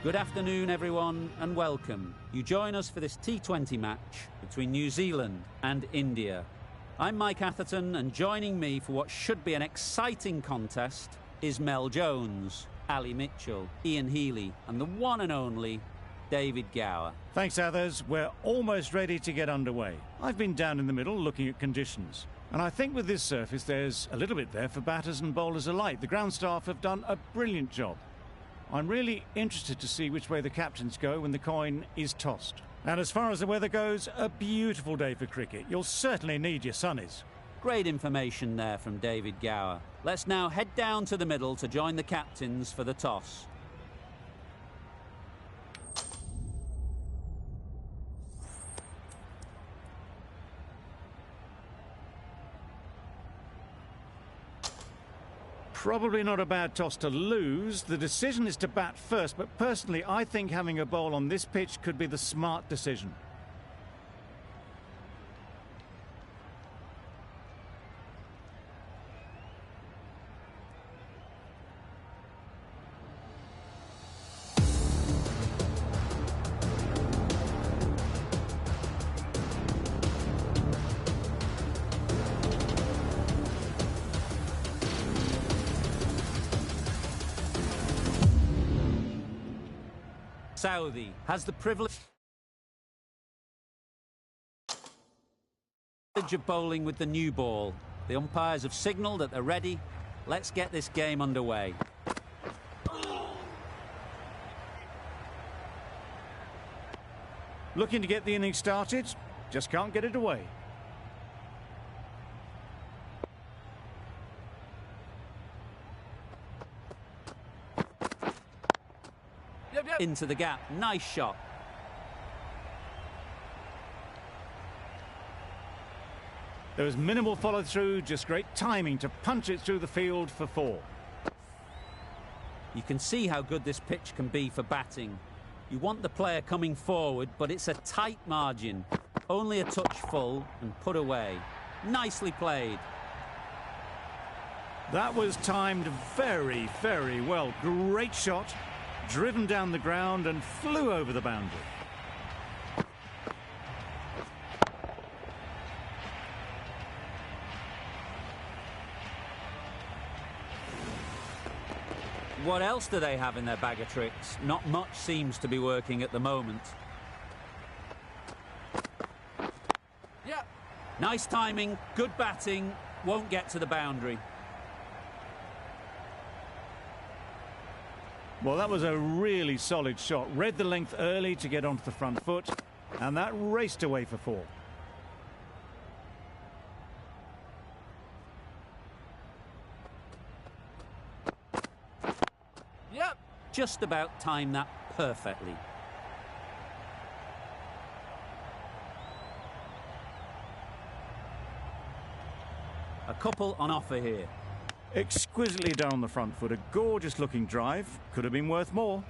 Good afternoon, everyone, and welcome. You join us for this T20 match between New Zealand and India. I'm Mike Atherton, and joining me for what should be an exciting contest is Mel Jones, Ali Mitchell, Ian Healy, and the one and only David Gower. Thanks, Athers. We're almost ready to get underway. I've been down in the middle looking at conditions, and I think with this surface there's a little bit there for batters and bowlers alike. The ground staff have done a brilliant job. I'm really interested to see which way the captains go when the coin is tossed. And as far as the weather goes, a beautiful day for cricket. You'll certainly need your sunnies. Great information there from David Gower. Let's now head down to the middle to join the captains for the toss. Probably not a bad toss to lose. The decision is to bat first, but personally I think having a bowl on this pitch could be the smart decision. Saudi has the privilege of bowling with the new ball. The umpires have signalled that they're ready. Let's get this game underway. Looking to get the innings started, just can't get it away. Into the gap. Nice shot. There was minimal follow-through, just great timing to punch it through the field for 4. You can see how good this pitch can be for batting. You want the player coming forward, but it's a tight margin. Only a touch full and put away. Nicely played. That was timed very, very well. Great shot. Driven down the ground and flew over the boundary. What else do they have in their bag of tricks? Not much seems to be working at the moment. Yeah. Nice timing, good batting, won't get to the boundary. Well, that was a really solid shot. Read the length early to get onto the front foot, and that raced away for 4. Yep. Just about timed that perfectly. A couple on offer here. Exquisitely done on the front foot. A gorgeous looking drive. Could have been worth more.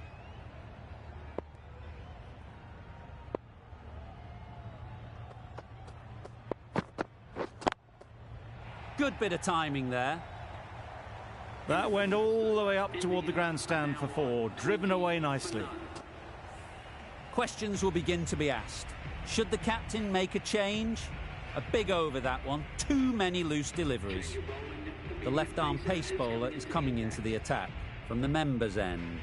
Good bit of timing there. That went all the way up toward the grandstand for 4. Driven away nicely. Questions will begin to be asked. Should the captain make a change? A big over, that one. Too many loose deliveries. The left-arm pace bowler is coming into the attack from the members' end.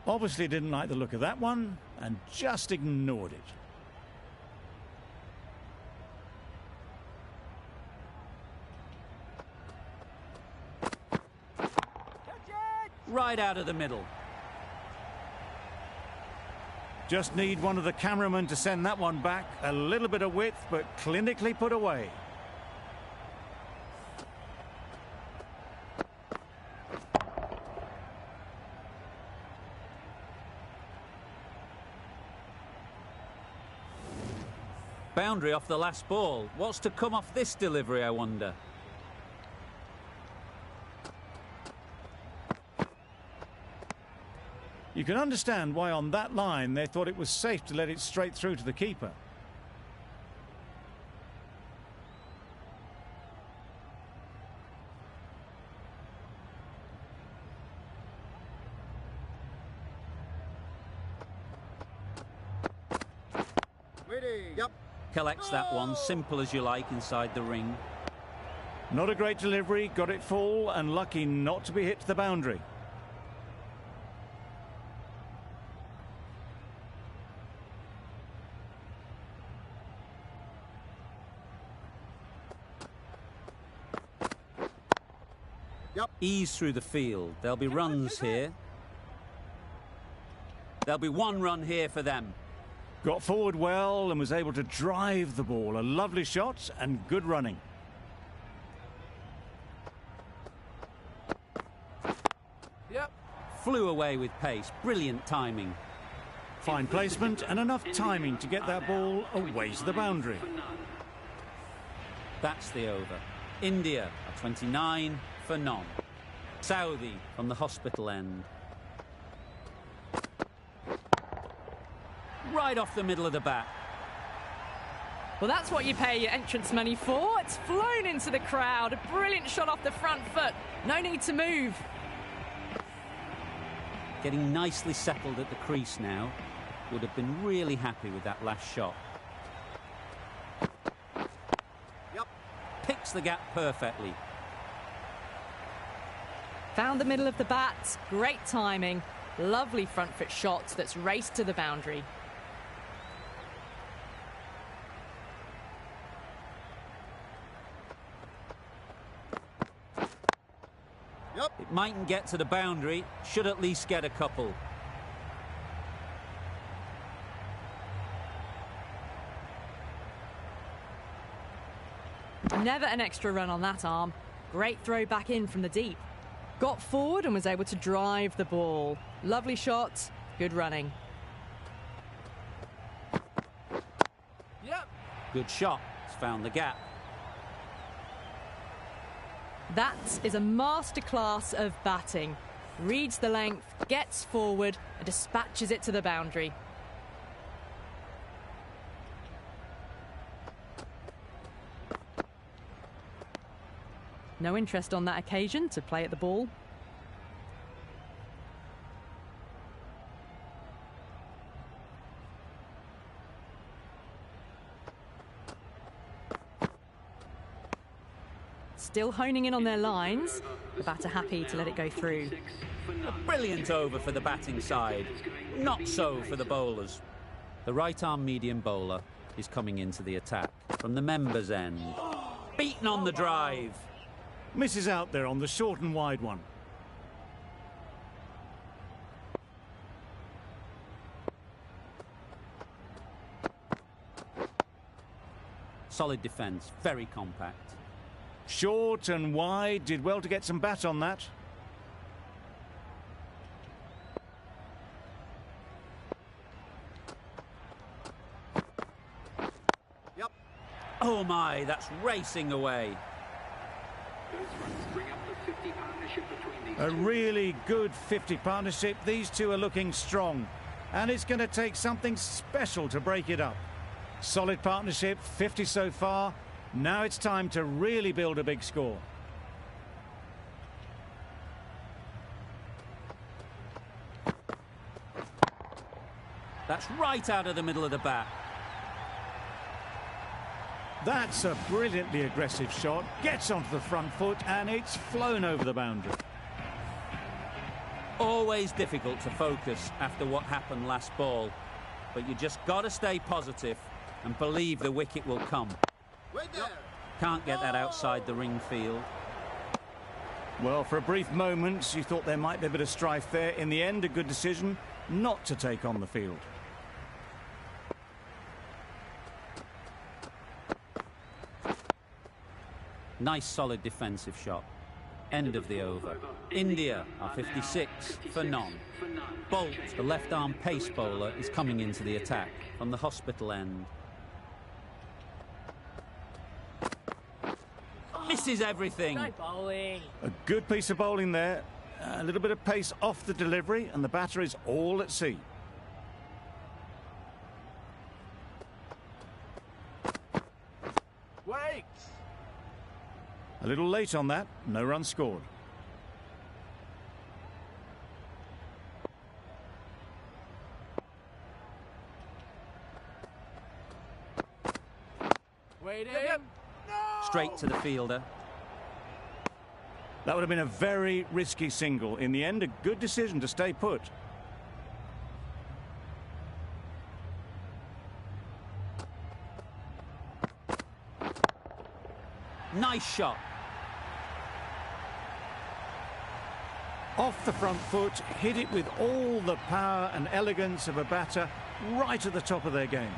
Obviously didn't like the look of that one and just ignored it. Right out of the middle. Just need one of the cameramen to send that one back. A little bit of width, but clinically put away. Boundary off the last ball. What's to come off this delivery, I wonder? You can understand why on that line they thought it was safe to let it straight through to the keeper. Collects that one, simple as you like, inside the ring. Not a great delivery, got it full and lucky not to be hit to the boundary. Ease through the field. There'll be runs here. There'll be one run here for them. Got forward well and was able to drive the ball. A lovely shot and good running. Flew away with pace. Brilliant timing. Fine placement and enough timing to get that ball away to the boundary. That's the over. India are 29 for none. Saudi from the hospital end. Right off the middle of the bat. Well, that's what you pay your entrance money for. It's flown into the crowd. A brilliant shot off the front foot. No need to move. Getting nicely settled at the crease now. Would have been really happy with that last shot. Picks the gap perfectly. Found the middle of the bat. Great timing. Lovely front foot shot that's raced to the boundary. It mightn't get to the boundary. Should at least get a couple. Never an extra run on that arm. Great throw back in from the deep. Got forward and was able to drive the ball. Lovely shot, good running. Good shot. It's found the gap. That is a masterclass of batting. Reads the length, gets forward and dispatches it to the boundary. No interest on that occasion to play at the ball. Still honing in on their lines. The batter happy to let it go through. A brilliant over for the batting side. Not so for the bowlers. The right-arm medium bowler is coming into the attack from the members' end. Beaten on the drive. Misses out there on the short and wide one. Solid defence, very compact. Short and wide, did well to get some bat on that. Oh my, that's racing away. A really good 50 partnership. These two are looking strong. And it's going to take something special to break it up. Solid partnership, 50 so far. Now it's time to really build a big score. That's right out of the middle of the bat. That's a brilliantly aggressive shot. Gets onto the front foot and it's flown over the boundary. Always difficult to focus after what happened last ball. But you just got to stay positive and believe the wicket will come. Can't get that outside the ring field. Well, for a brief moment, you thought there might be a bit of strife there. In the end, a good decision not to take on the field. Nice solid defensive shot. End of the over. India are 56 for none. Bolt, the left-arm pace bowler, is coming into the attack from the hospital end. Misses everything. A good piece of bowling there. A little bit of pace off the delivery and the batter is all at sea. Wait! A little late on that, no run scored. Waiting. Straight to the fielder. That would have been a very risky single. In the end, a good decision to stay put. Nice shot. Off the front foot, hit it with all the power and elegance of a batter, right at the top of their game.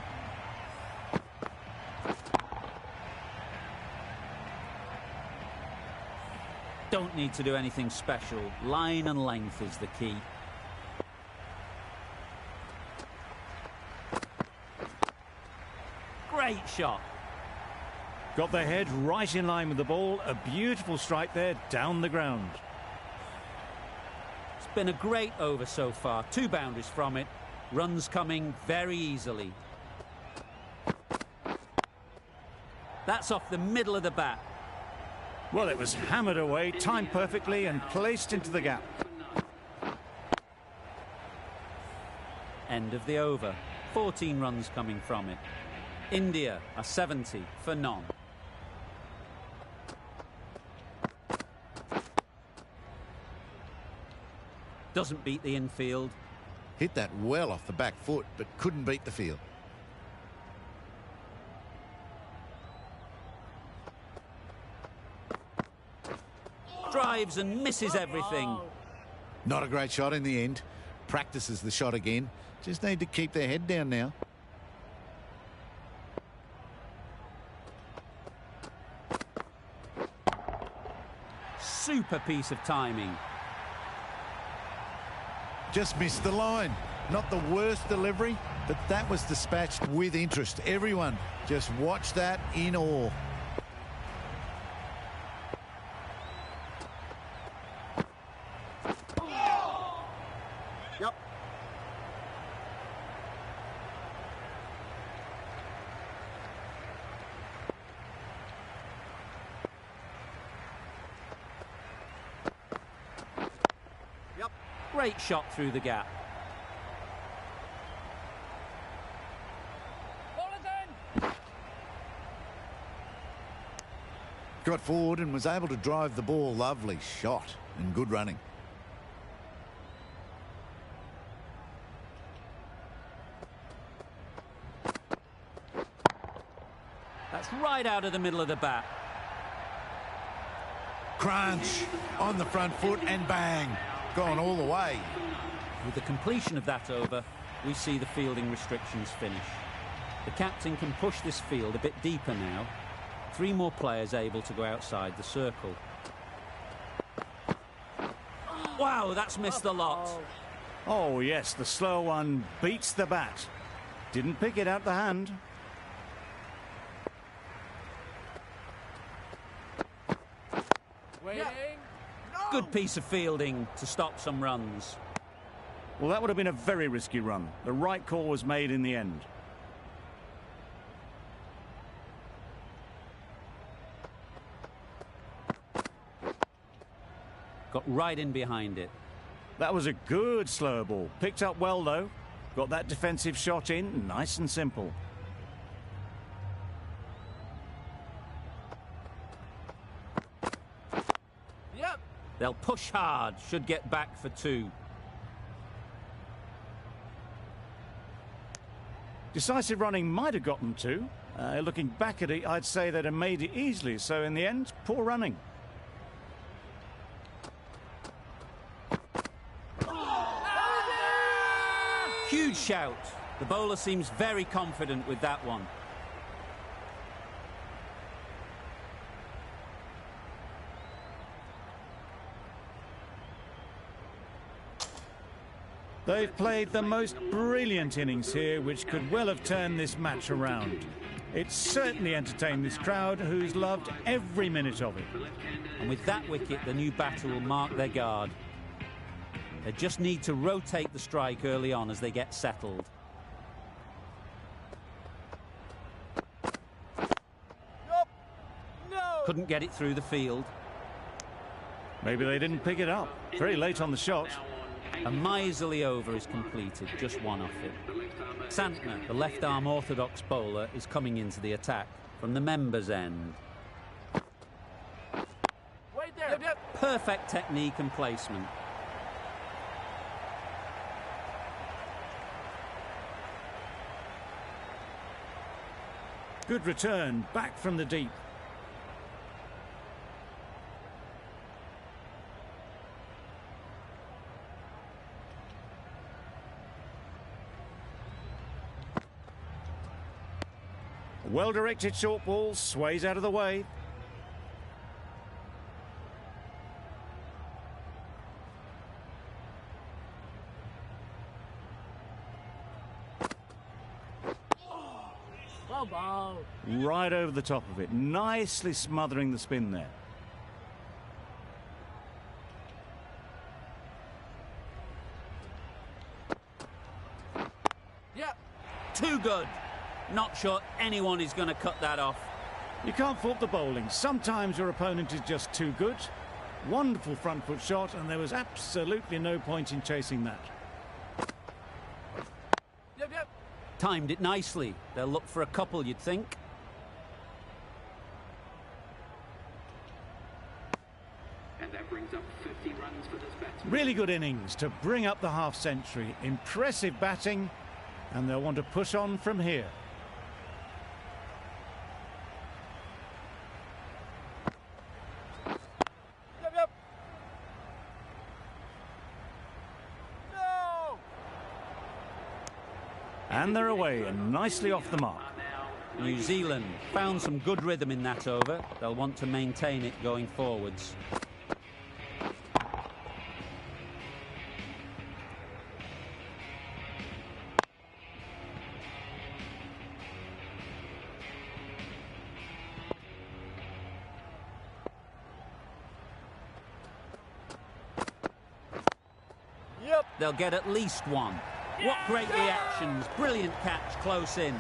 Don't need to do anything special. Line and length is the key. Great shot. Got their head right in line with the ball. A beautiful strike there, down the ground. It's been a great over so far. 2 boundaries from it. Runs coming very easily. That's off the middle of the bat. Well, it was hammered away, timed perfectly and placed into the gap. End of the over. 14 runs coming from it. India are 70 for none. Doesn't beat the infield. Hit that well off the back foot, but couldn't beat the field. Drives and misses everything. Not a great shot in the end. Practices the shot again. Just need to keep their head down now. Super piece of timing. Just missed the line. Not the worst delivery, but that was dispatched with interest. Everyone just watched that in awe. Yep. Yep. Great shot through the gap. Got forward and was able to drive the ball. Lovely shot and good running. That's right out of the middle of the bat. Crunch on the front foot and bang. Gone all the way. With the completion of that over, we see the fielding restrictions finish. The captain can push this field a bit deeper now. 3 more players able to go outside the circle. Wow, that's missed a lot. Oh, yes, the slow one beats the bat. Didn't pick it out the hand. Waiting. Good piece of fielding to stop some runs. Well, that would have been a very risky run. The right call was made in the end. Got right in behind it. That was a good slower ball. Picked up well, though. Got that defensive shot in, nice and simple. Yep. They'll push hard, should get back for 2. Decisive running might have gotten 2. Looking back at it, I'd say they'd have made it easily. So in the end, poor running. Huge shout. The bowler seems very confident with that one. They've played the most brilliant innings here, which could well have turned this match around. It certainly entertained this crowd, who's loved every minute of it. And with that wicket, the new batter will mark their guard. They just need to rotate the strike early on as they get settled. No. Couldn't get it through the field. Maybe they didn't pick it up. Very late on the shot. A miserly over is completed, just 1 off it. Santner, the left-arm orthodox bowler, is coming into the attack. from the members' end. Wait there. Yep. Perfect technique and placement. Good return, back from the deep. Well-directed short ball, sways out of the way. Well ball. Right over the top of it, nicely smothering the spin there. Yep. Too good. Not sure anyone is going to cut that off. You can't fault the bowling. Sometimes your opponent is just too good. Wonderful front foot shot, and there was absolutely no point in chasing that. Yep. Timed it nicely. They'll look for a couple, you'd think. And that brings up 50 runs for this batsman. Really good innings to bring up the half-century. Impressive batting, and they'll want to push on from here. Yep. No! And they're away and nicely off the mark. New Zealand found some good rhythm in that over. They'll want to maintain it going forwards. Yep. They'll get at least one. What great reactions. Brilliant catch close in.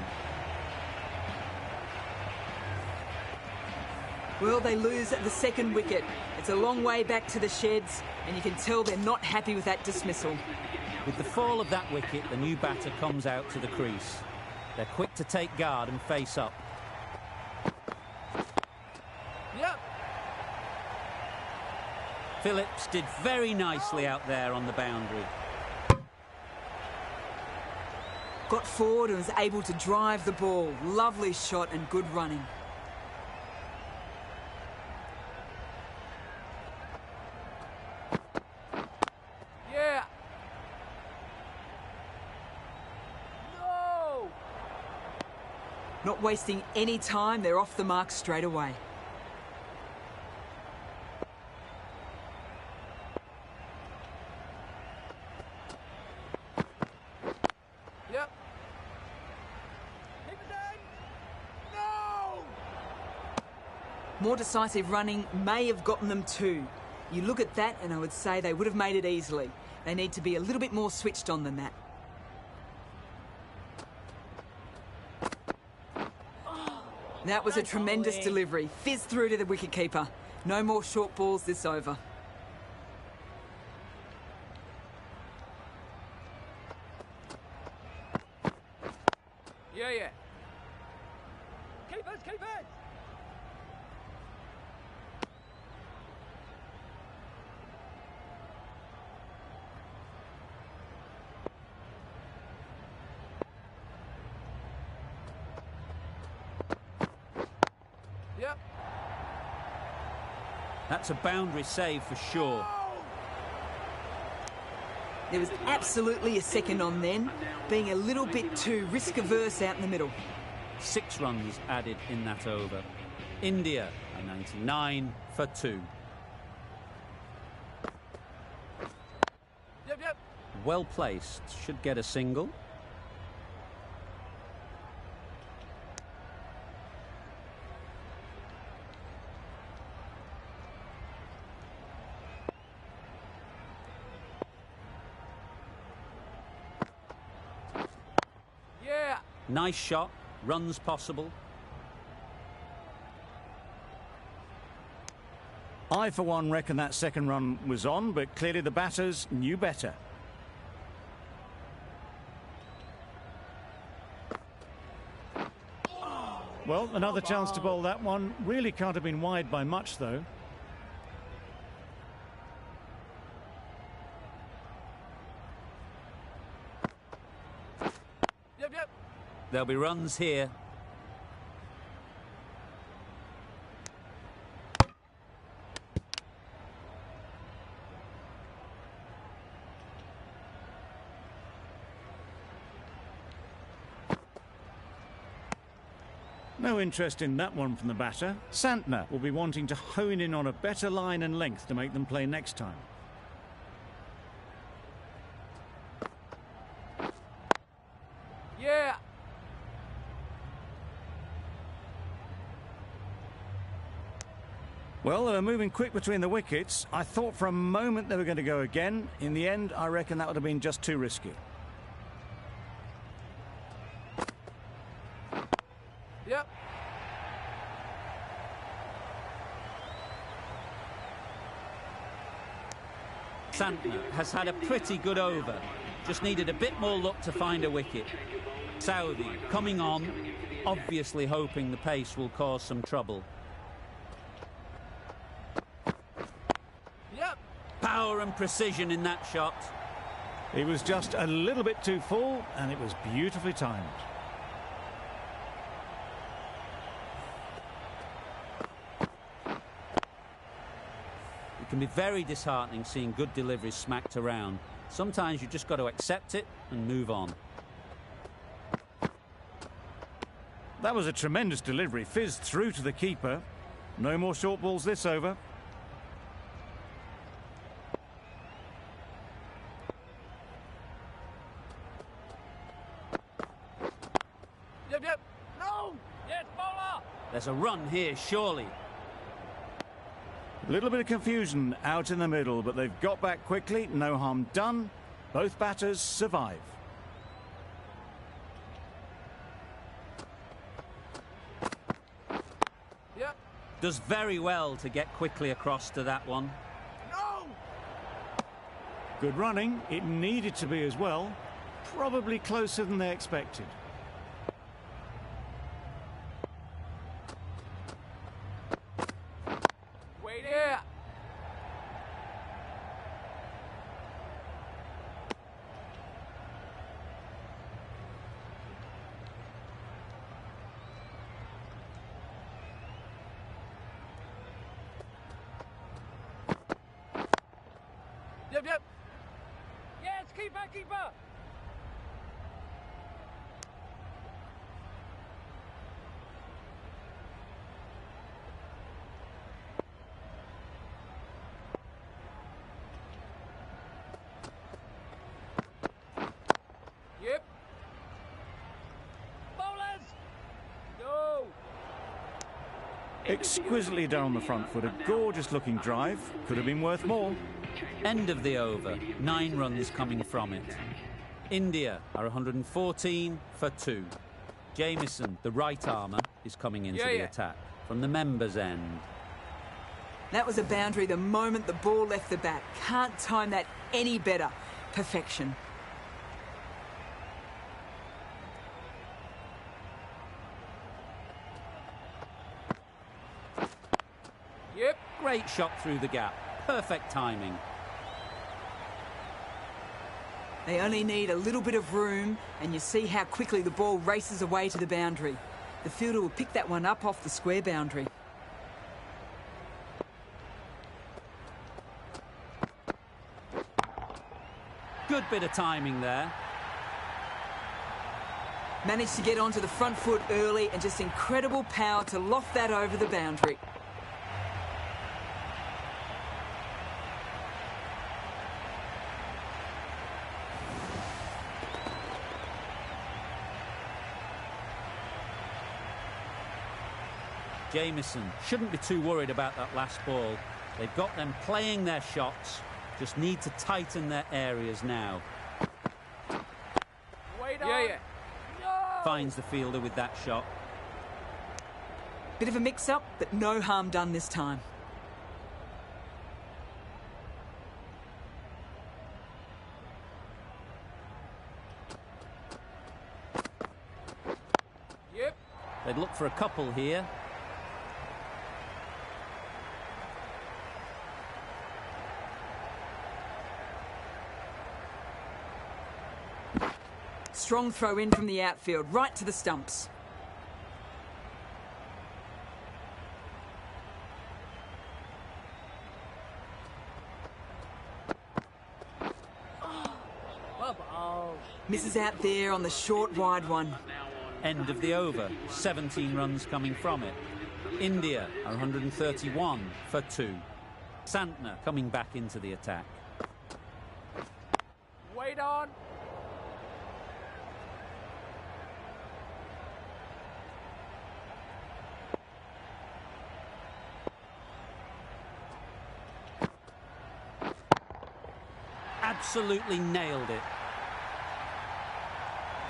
Well, they lose at the second wicket. It's a long way back to the sheds, and you can tell they're not happy with that dismissal. With the fall of that wicket, the new batter comes out to the crease. They're quick to take guard and face up. Yep. Phillips did very nicely out there on the boundary. Got forward and was able to drive the ball. Lovely shot and good running. Yeah. No! Not wasting any time, they're off the mark straight away. Yep. Keep it down. No! More decisive running may have gotten them two. You look at that and I would say they would have made it easily. They need to be a little bit more switched on than that. That was a tremendous delivery. Fizzed through to the wicketkeeper. No more short balls this over. Yeah. Keep it. Yep. That's a boundary save for sure. There was absolutely a second on then, being a little bit too risk-averse out in the middle. 6 runs added in that over. India are 99 for 2. Yep. Well placed, should get a single. Yeah. Nice shot, runs possible. I, for one, reckon that second run was on, but clearly the batters knew better. Well, another chance to bowl that one. Really can't have been wide by much, though. Yep. There'll be runs here. No interest in that one from the batter. Santner will be wanting to hone in on a better line and length to make them play next time. Yeah. Well, they were moving quick between the wickets. I thought for a moment they were going to go again. In the end, I reckon that would have been just too risky. Yep. Santner has had a pretty good over. Just needed a bit more luck to find a wicket. Saudi coming on, obviously hoping the pace will cause some trouble. Yep. Power and precision in that shot. He was just a little bit too full, and it was beautifully timed. It can be very disheartening seeing good deliveries smacked around. Sometimes you just got to accept it and move on. That was a tremendous delivery, fizzed through to the keeper. No more short balls this over. Yep. No. Yes, bowler. There's a run here, surely. A little bit of confusion out in the middle, but they've got back quickly. No harm done. Both batters survive. Yep. Does very well to get quickly across to that one. No. Good running. It needed to be as well. Probably closer than they expected. Wait. Yeah. Yep. Yes, keeper. Yep. Bowlers. No. Exquisitely down the front foot. A gorgeous looking drive. Could have been worth more. End of the over. 9 runs coming from it. India are 114 for 2. Jamieson, the right armour, is coming into the attack from the members' end. That was a boundary the moment the ball left the bat. Can't time that any better. Perfection. Yep. Great shot through the gap. Perfect timing. They only need a little bit of room, and you see how quickly the ball races away to the boundary. The fielder will pick that one up off the square boundary. Good bit of timing there. Managed to get onto the front foot early and just incredible power to loft that over the boundary. Jamieson shouldn't be too worried about that last ball. They've got them playing their shots, just need to tighten their areas now. Wait on. Yeah. No. Finds the fielder with that shot. Bit of a mix-up, but no harm done this time. Yep. They'd look for a couple here. Strong throw in from the outfield, right to the stumps. Misses out there on the short, wide one. End of the over. 17 runs coming from it. India are 131 for 2. Santner coming back into the attack. Wait on. Absolutely nailed it.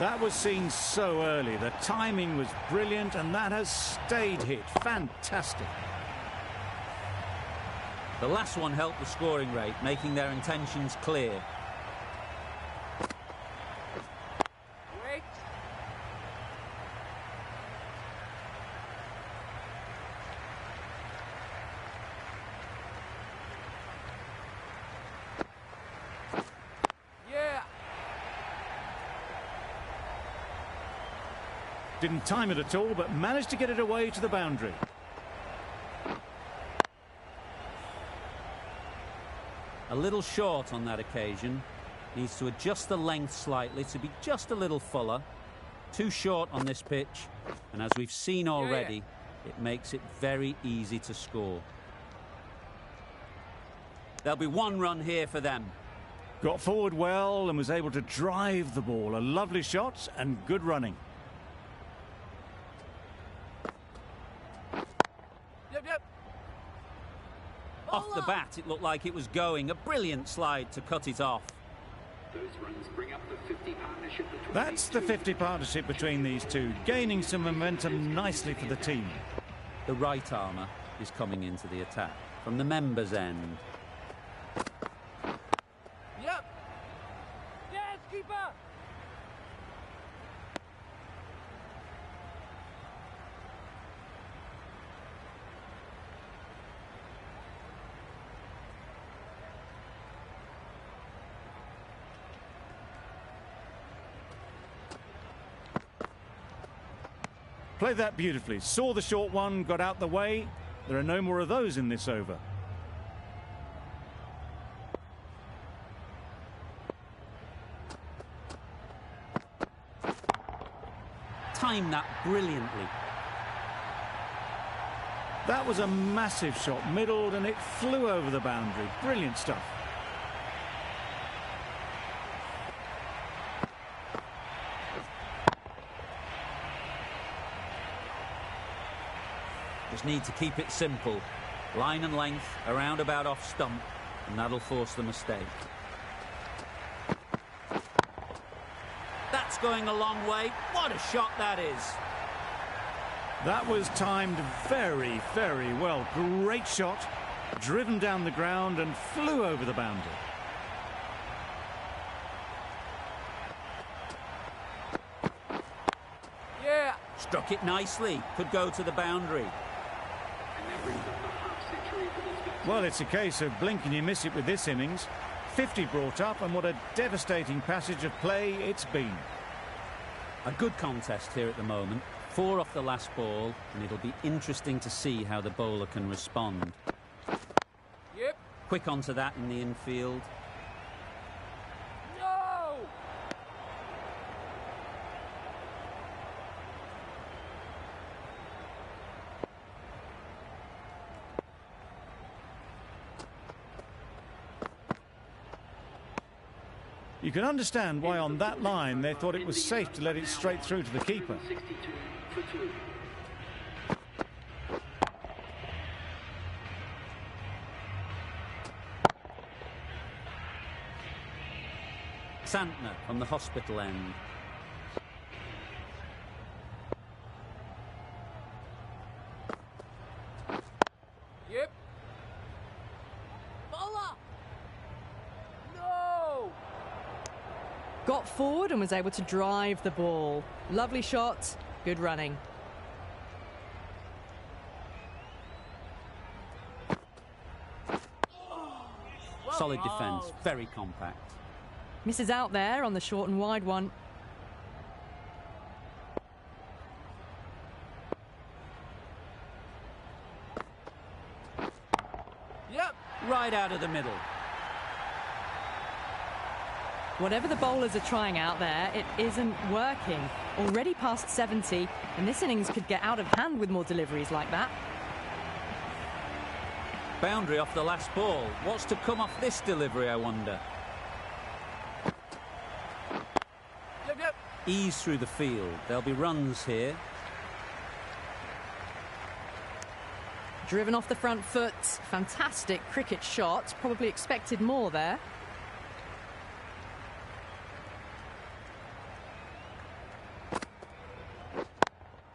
That was seen so early. The timing was brilliant, and that has stayed hit. Fantastic. The last one helped the scoring rate, making their intentions clear. Wait. Yeah. Didn't time it at all, but managed to get it away to the boundary. A little short on that occasion. Needs to adjust the length slightly to be just a little fuller. Too short on this pitch, and as we've seen already, it makes it very easy to score. There'll be 1 run here for them. Got forward well and was able to drive the ball. A lovely shot and good running. Yep. Off the bat, it looked like it was going. A brilliant slide to cut it off. Those runs bring up the 50 partnership between That's the 50 partnership between these two, gaining some momentum nicely for the team. The right armour is coming into the attack from the members' end. Yep. Yes, keeper. Played that beautifully. Saw the short one, got out the way. There are no more of those in this over. Timed that brilliantly. That was a massive shot, middled, and it flew over the boundary. Brilliant stuff. Just need to keep it simple. Line and length, around about off stump, and that'll force the mistake. That's going a long way. What a shot that is. That was timed very, very well. Great shot, driven down the ground and flew over the boundary. Yeah. Struck it nicely. Could go to the boundary. Well, it's a case of blink and you miss it with this innings. 50 brought up, and what a devastating passage of play it's been. A good contest here at the moment. 4 off the last ball, and it'll be interesting to see how the bowler can respond. Yep. Quick onto that in the infield. No. You can understand why on that line they thought it was safe to let it straight through to the keeper. 62 for 2. Santner from the hospital end. Yep. Bowler. No. Got forward and was able to drive the ball. Lovely shot, good running. Solid defence, very compact. Misses out there on the short and wide one. Yep. Right out of the middle. Whatever the bowlers are trying out there, it isn't working. Already past 70, and this innings could get out of hand with more deliveries like that. Boundary off the last ball. What's to come off this delivery, I wonder? Yep, yep. Ease through the field. There'll be runs here. Driven off the front foot. Fantastic cricket shot. Probably expected more there.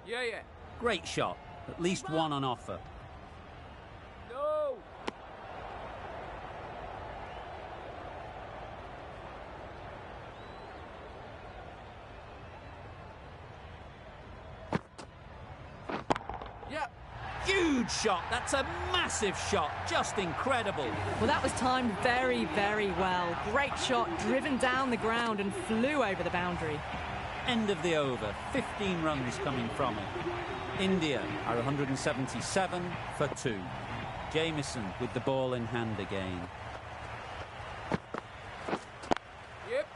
Yeah, yeah. Great shot. At least one on offer. No. Yep. Huge shot. That's a massive shot. Just incredible. Well, that was timed very, very well. Great shot, driven down the ground and flew over the boundary. End of the over. 15 runs coming from it. India are 177 for 2. Jamieson with the ball in hand again. Yep.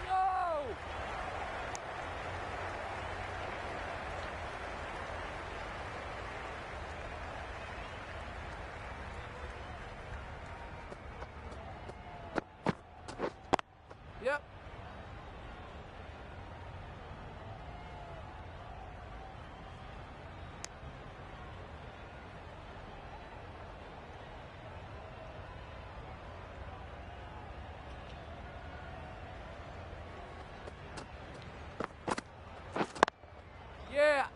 No. Yep. Yeah.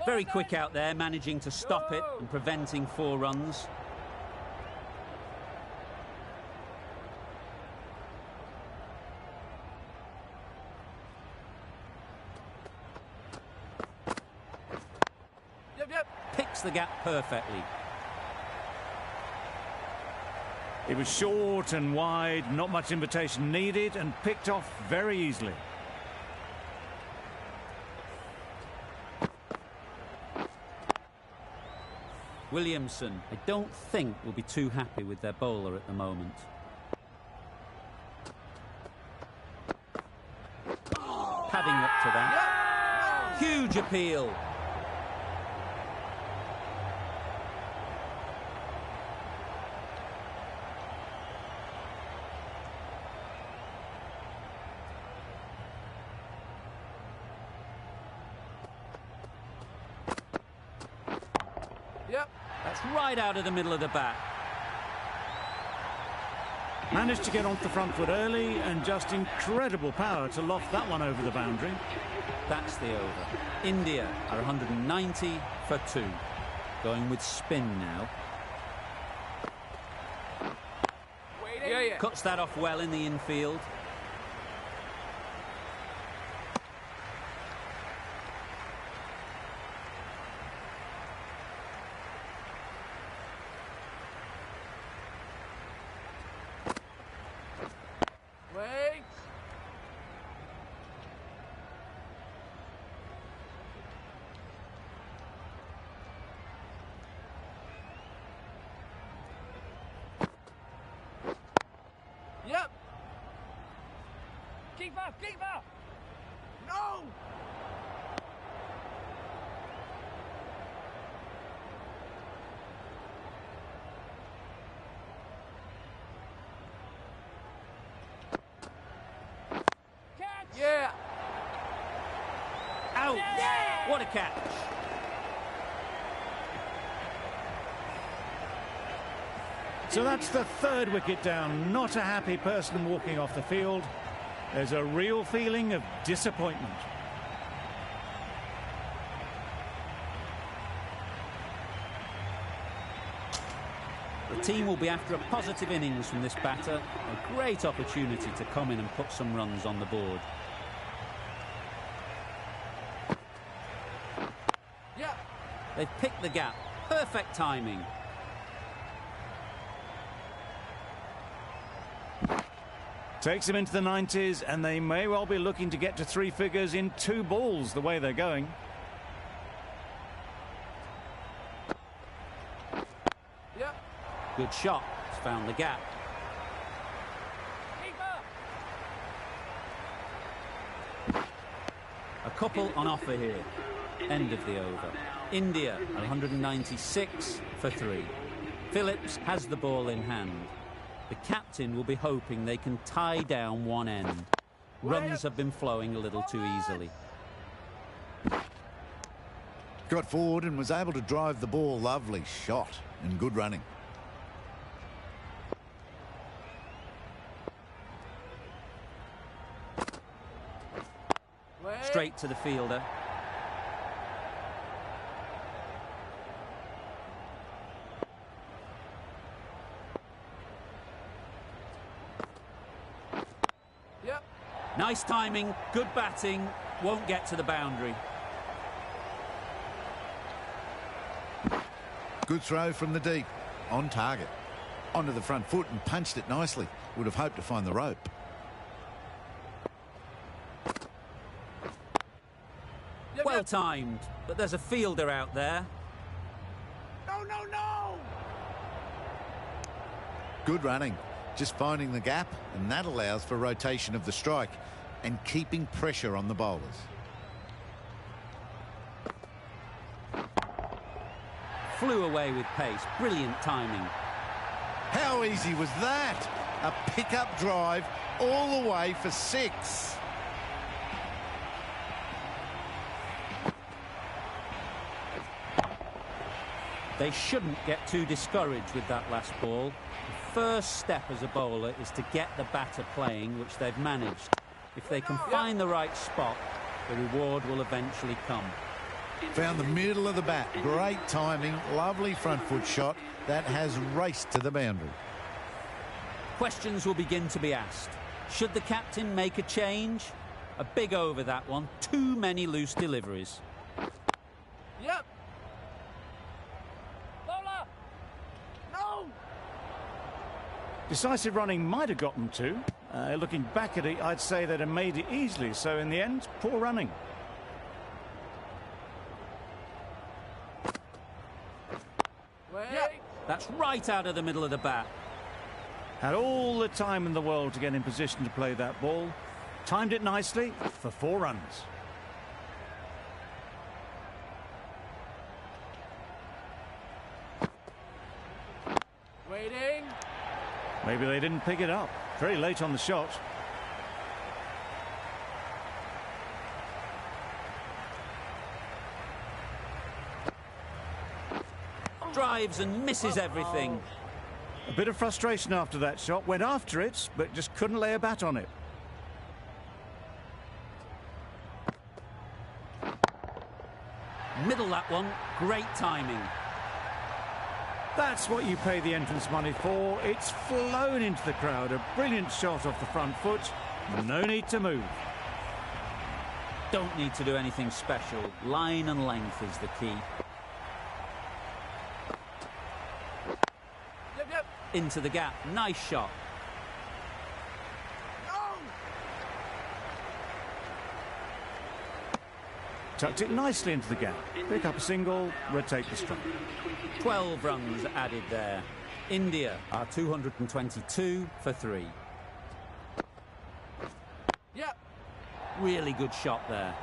Very quick out there, managing to stop it and preventing 4 runs. Yep, yep. Picks the gap perfectly. It was short and wide, not much invitation needed, and picked off very easily. Williamson, I don't think, will be too happy with their bowler at the moment. Padding up to that. Huge appeal. Yep. That's right out of the middle of the bat. Managed to get onto the front foot early and just incredible power to loft that one over the boundary. That's the over. India are 190 for 2. Going with spin now. Waiting. Yeah, yeah. Cuts that off well in the infield. Wait. Yep. Keep up, keep up. No. Catch. Yeah. Out! Yeah! What a catch! So that's the 3rd wicket down. Not a happy person walking off the field. There's a real feeling of disappointment. The team will be after a positive innings from this batter. A great opportunity to come in and put some runs on the board. Yeah. They've picked the gap. Perfect timing. Takes them into the 90s, and they may well be looking to get to three figures in 2 balls the way they're going. Yep. Good shot. It's found the gap. Keeper. A couple on offer here. End of the over. India 196 for 3. Phillips has the ball in hand. The captain will be hoping they can tie down one end. Runs have been flowing a little too easily. Got forward and was able to drive the ball. Lovely shot and good running. Straight to the fielder. Yep. Nice timing, good batting, won't get to the boundary. Good throw from the deep. On target. Onto the front foot and punched it nicely. Would have hoped to find the rope. Well timed, but there's a fielder out there. No, no, no! Good running. Just finding the gap, and that allows for rotation of the strike and keeping pressure on the bowlers. Flew away with pace, brilliant timing. How easy was that? A pickup drive all the way for 6. They shouldn't get too discouraged with that last ball. The first step as a bowler is to get the batter playing, which they've managed. If they can find the right spot, the reward will eventually come. Found the middle of the bat. Great timing. Lovely front foot shot. That has raced to the boundary. Questions will begin to be asked. Should the captain make a change? A big over that one. Too many loose deliveries. Yep. Bowler! No! Decisive running might have gotten 2. Looking back at it, I'd say they'd have made it easily. So in the end, poor running. Yep. That's right out of the middle of the bat. Had all the time in the world to get in position to play that ball. Timed it nicely for 4 runs. Waiting. Maybe they didn't pick it up. Very late on the shot. Drives and misses everything. A bit of frustration after that shot. Went after it, but just couldn't lay a bat on it. Middle that one. Great timing. That's what you pay the entrance money for. It's flown into the crowd. A brilliant shot off the front foot. No need to move. Don't need to do anything special. Line and length is the key. Yep, yep. Into the gap. Nice shot. No! Tucked it nicely into the gap. Pick up a single, rotate the strike. 12 runs added there. India are 222 for 3. Yep. Really good shot there.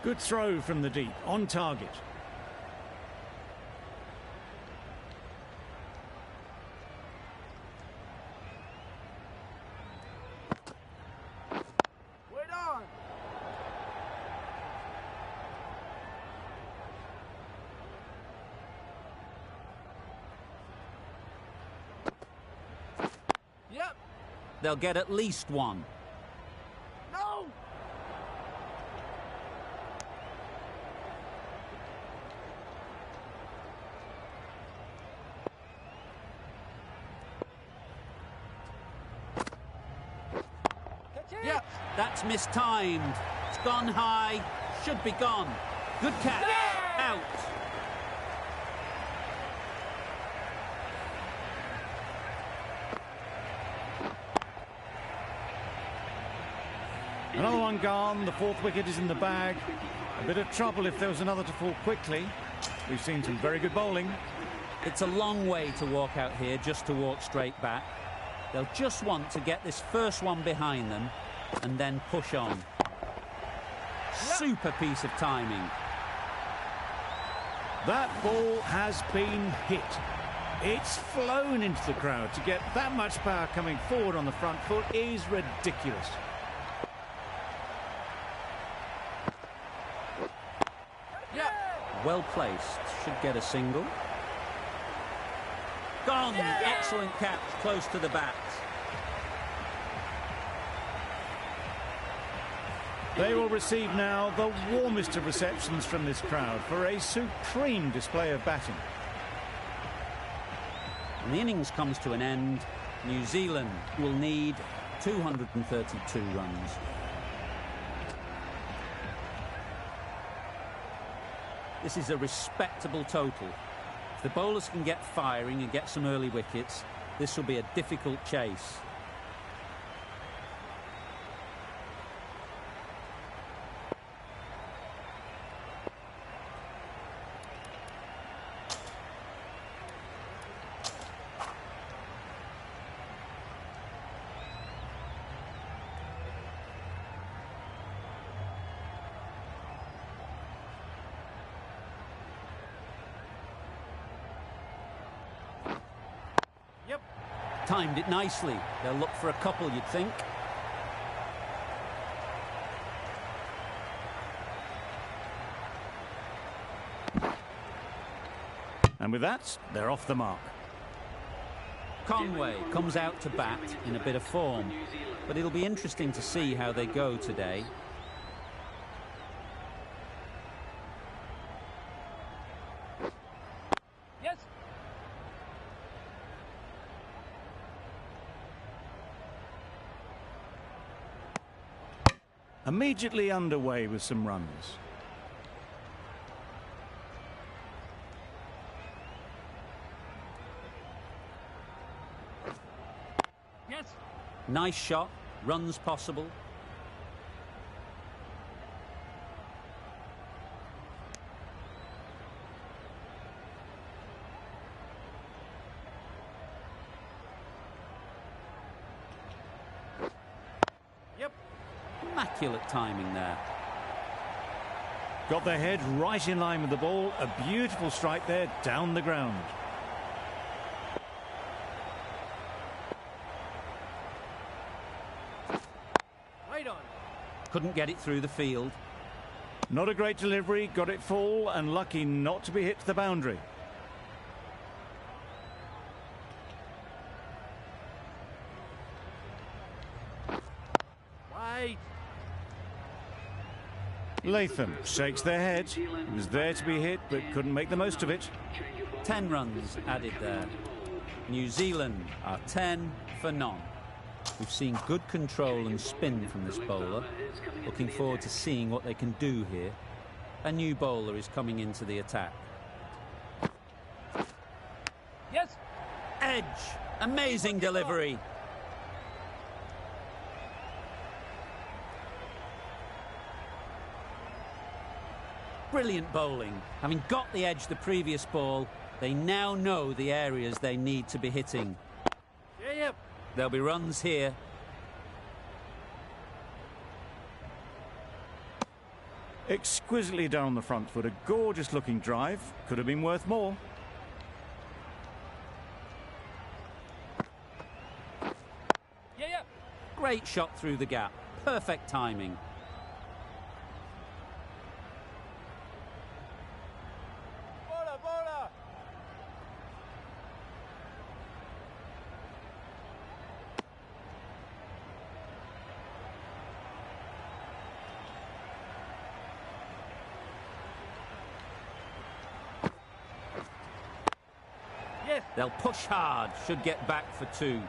Good throw from the deep, on target. Wait on. Yep. They'll get at least 1. No! Catch Yep. That's mistimed. It's gone high. Should be gone. Good catch. Out. Another one gone. The fourth wicket is in the bag. A bit of trouble if there was another to fall quickly. We've seen some very good bowling. It's a long way to walk out here just to walk straight back. They'll just want to get this first one behind them and then push on. Super piece of timing. That ball has been hit. It's flown into the crowd. To get that much power coming forward on the front foot is ridiculous. Yep. Well placed. Should get a single. Gone. Excellent catch. Close to the bat. They will receive now the warmest of receptions from this crowd for a supreme display of batting. And the innings comes to an end. New Zealand will need 232 runs. This is a respectable total. If the bowlers can get firing and get some early wickets, this will be a difficult chase. Timed it nicely. They'll look for a couple, you'd think. And with that, they're off the mark. Conway comes out to bat in a bit of form, but it'll be interesting to see how they go today. Yes. Immediately underway with some runs. Yes. Nice shot, runs possible. Yep. Immaculate timing there. Got their head right in line with the ball. A beautiful strike there down the ground. Right on. Couldn't get it through the field. Not a great delivery, got it full and lucky not to be hit to the boundary. Right. Latham shakes their head. He was there to be hit but couldn't make the most of it. 10 runs added there. New Zealand are 10 for none. We've seen good control and spin from this bowler. Looking forward to seeing what they can do here. A new bowler is coming into the attack. Yes. Edge. Amazing delivery. Brilliant bowling. Having got the edge the previous ball, they now know the areas they need to be hitting. Yep. There'll be runs here. Exquisitely down the front foot. A gorgeous looking drive. Could have been worth more. Yep. Great shot through the gap. Perfect timing. Bowler, bowler. Yes. They'll push hard. Should get back for 2.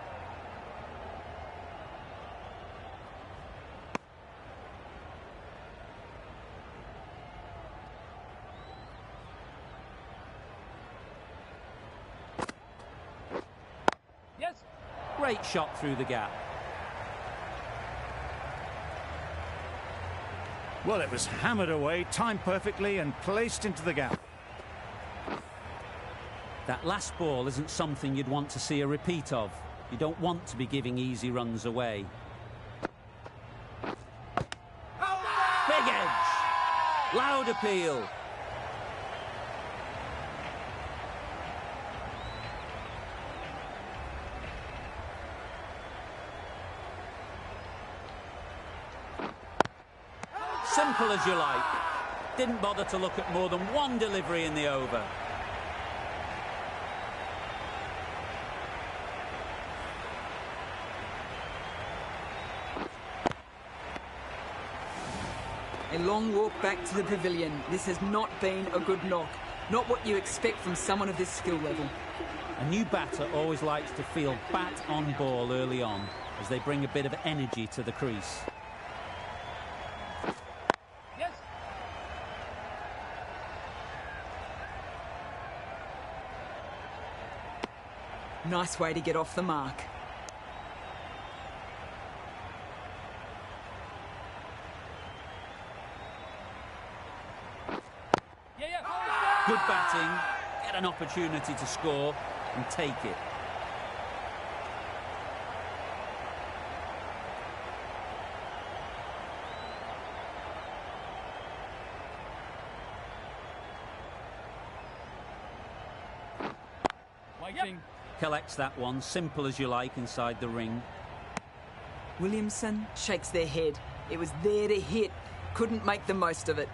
Great shot through the gap. Well, it was hammered away, timed perfectly and placed into the gap. That last ball isn't something you'd want to see a repeat of. You don't want to be giving easy runs away. Big edge! Loud appeal. Simple as you like. Didn't bother to look at more than one delivery in the over. A long walk back to the pavilion. This has not been a good knock. Not what you expect from someone of this skill level. A new batter always likes to feel bat on ball early on, as they bring a bit of energy to the crease. Yes. Nice way to get off the mark. Yeah, yeah. Good batting, get an opportunity to score and take it. Waiting. Collects that one, simple as you like, inside the ring. Williamson shakes their head. It was there to hit. Couldn't make the most of it.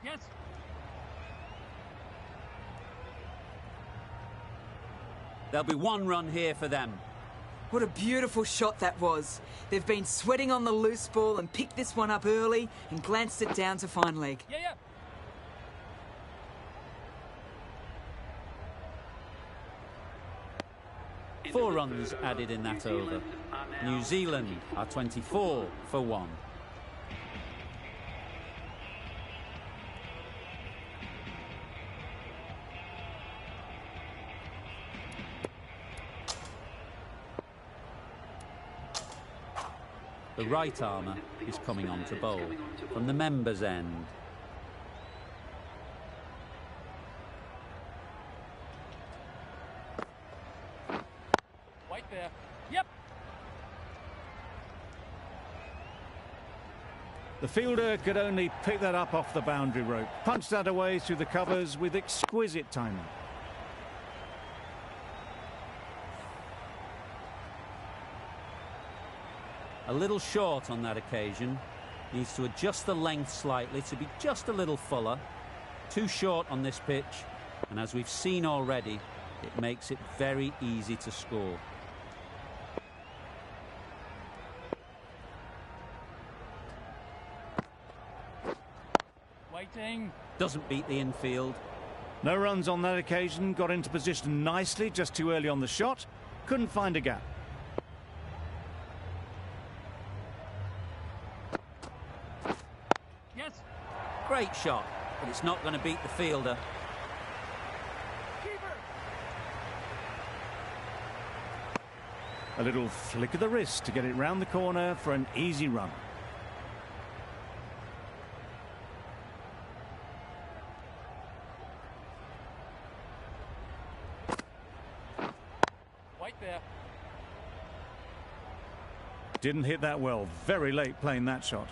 Yes. There'll be one run here for them. What a beautiful shot that was. They've been sweating on the loose ball and picked this one up early and glanced it down to fine leg. Yeah, yeah. 4 runs added in that over. New Zealand are 24 for 1. The right armour is coming on to bowl from the members' end. Wait there. Yep. The fielder could only pick that up off the boundary rope. Punched that away through the covers with exquisite timing. A little short on that occasion. Needs to adjust the length slightly to be just a little fuller. Too short on this pitch, and as we've seen already, it makes it very easy to score. Waiting. Doesn't beat the infield. No runs on that occasion. Got into position nicely, just too early on the shot. Couldn't find a gap. Yes. Great shot, but it's not going to beat the fielder. Keeper. A little flick of the wrist to get it round the corner for an easy run. Wait there. Didn't hit that well. Very late playing that shot.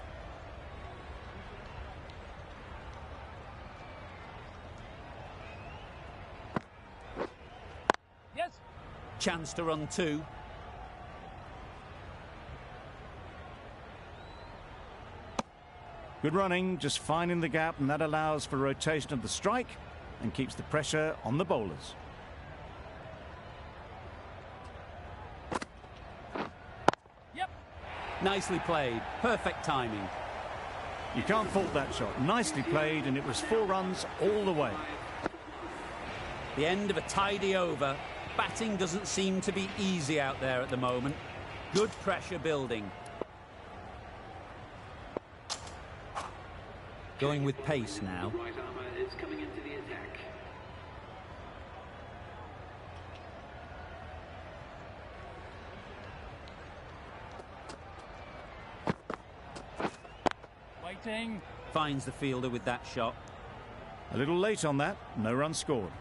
Yes. Chance to run 2. Good running, just finding the gap, and that allows for rotation of the strike and keeps the pressure on the bowlers. Yep. Nicely played, perfect timing. You can't fault that shot. Nicely played, and it was 4 runs all the way. The end of a tidy over. Batting doesn't seem to be easy out there at the moment. Good pressure building. Going with pace now. Right armour is coming into the attack. Batting. Finds the fielder with that shot. A little late on that, no run scored.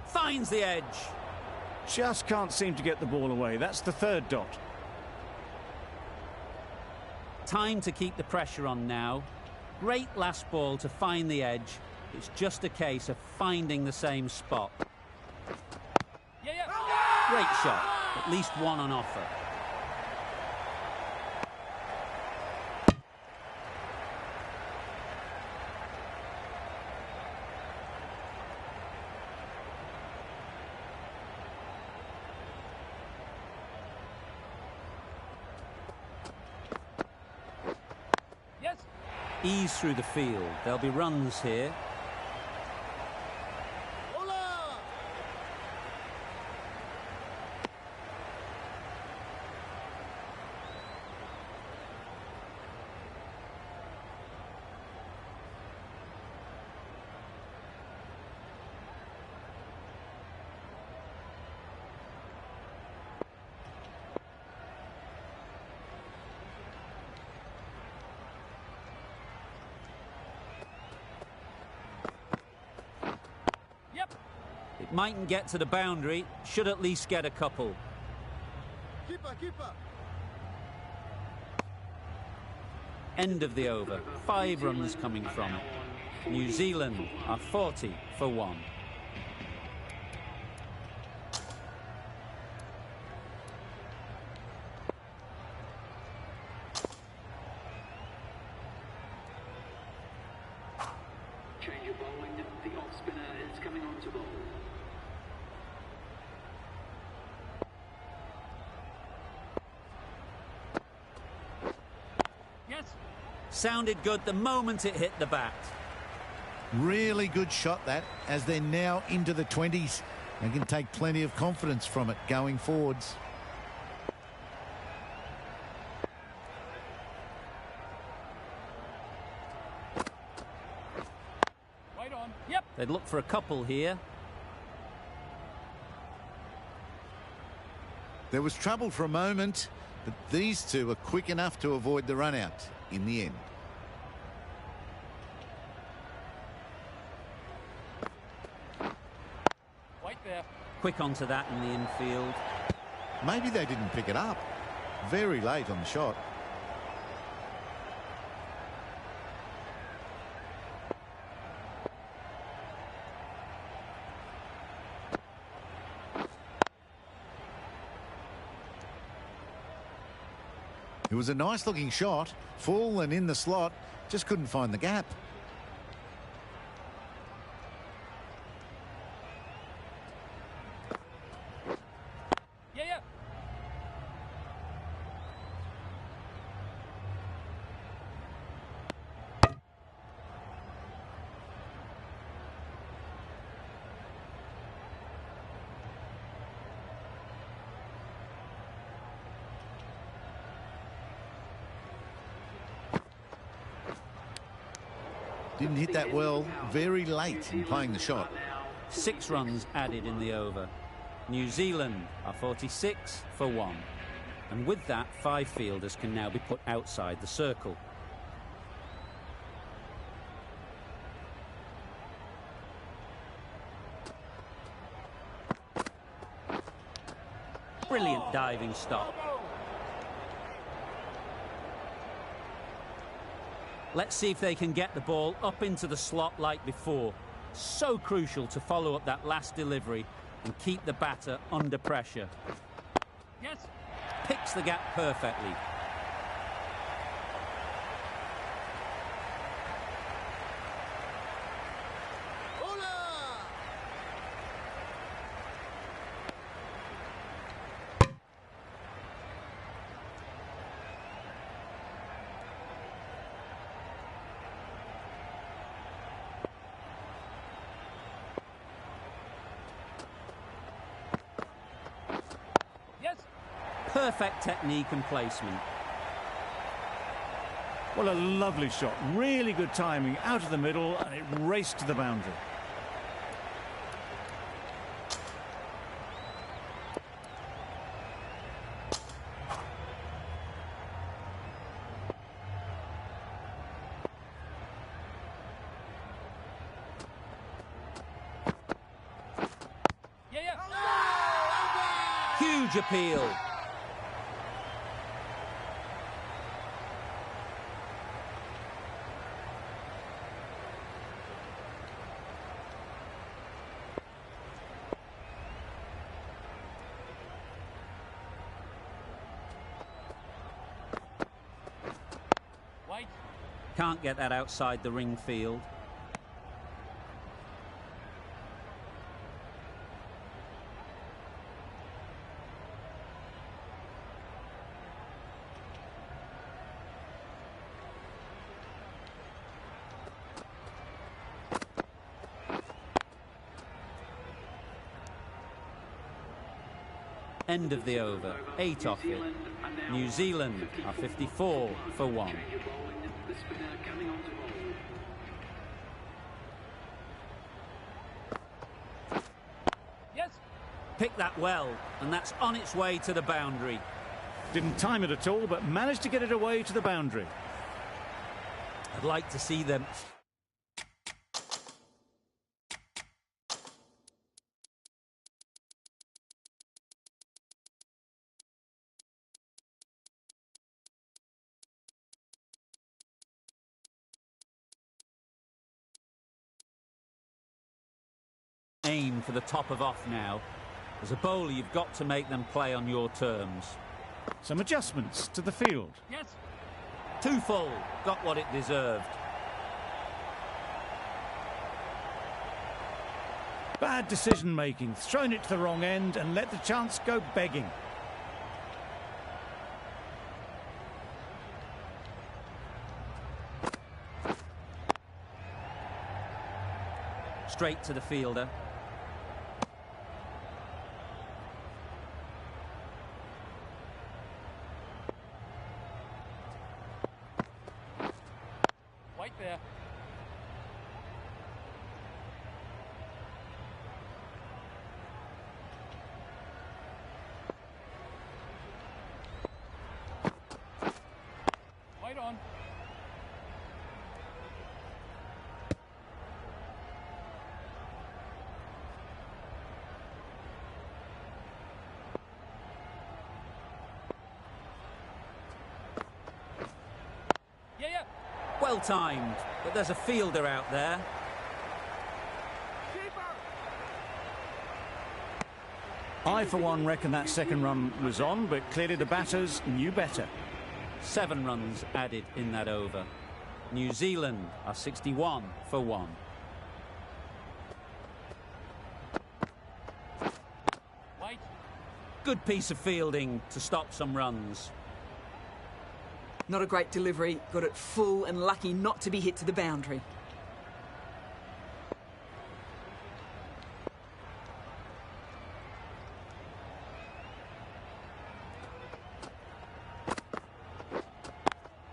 Finds the edge. Just can't seem to get the ball away. That's the third dot. Time to keep the pressure on now. Great last ball to find the edge. It's just a case of finding the same spot. Yeah. Great shot. At least one on offer. Yes. Ease through the field. There'll be runs here. Yep. It mightn't get to the boundary. Should at least get a couple. Keeper. End of the over. 5 runs coming from it. New Zealand are 40 for 1. Change of bowling. The off spinner is coming on to bowl. Yes. Sounded good the moment it hit the bat. Really good shot that, as they're now into the 20s. They can take plenty of confidence from it going forwards. Right on. Yep. They'd look for a couple here. There was trouble for a moment, but these two are quick enough to avoid the run out in the end. Right there. Quick onto that in the infield. Maybe they didn't pick it up. Very late on the shot. It was a nice looking shot, full and in the slot, just couldn't find the gap. Yeah. Didn't hit that well, very late in playing the shot. 6 runs added in the over. New Zealand are 46 for 1. And with that, 5 fielders can now be put outside the circle. Brilliant diving stop. Let's see if they can get the ball up into the slot like before. So crucial to follow up that last delivery and keep the batter under pressure. Yes. Picks the gap perfectly. Perfect technique and placement. Well, a lovely shot. Really good timing. Out of the middle, and it raced to the boundary. Yeah, yeah. Huge appeal. White. Can't get that outside the ring field. End of the over. 8 off it. New Zealand are 54 for 1. The spinner coming on to bowl. Yes. Pick that well, and that's on its way to the boundary. Didn't time it at all, but managed to get it away to the boundary. I'd like to see them. Aim for the top of off now. As a bowler, you've got to make them play on your terms. Some adjustments to the field. Yes. Too full. Got what it deserved. Bad decision making. Thrown it to the wrong end and let the chance go begging. Straight to the fielder. White there. White on. Yeah, yeah. Well timed, but there's a fielder out there. I, for one, reckon that second run was on, but clearly the batters knew better. 7 runs added in that over. New Zealand are 61 for 1. White. Good piece of fielding to stop some runs. Not a great delivery, got it full and lucky not to be hit to the boundary.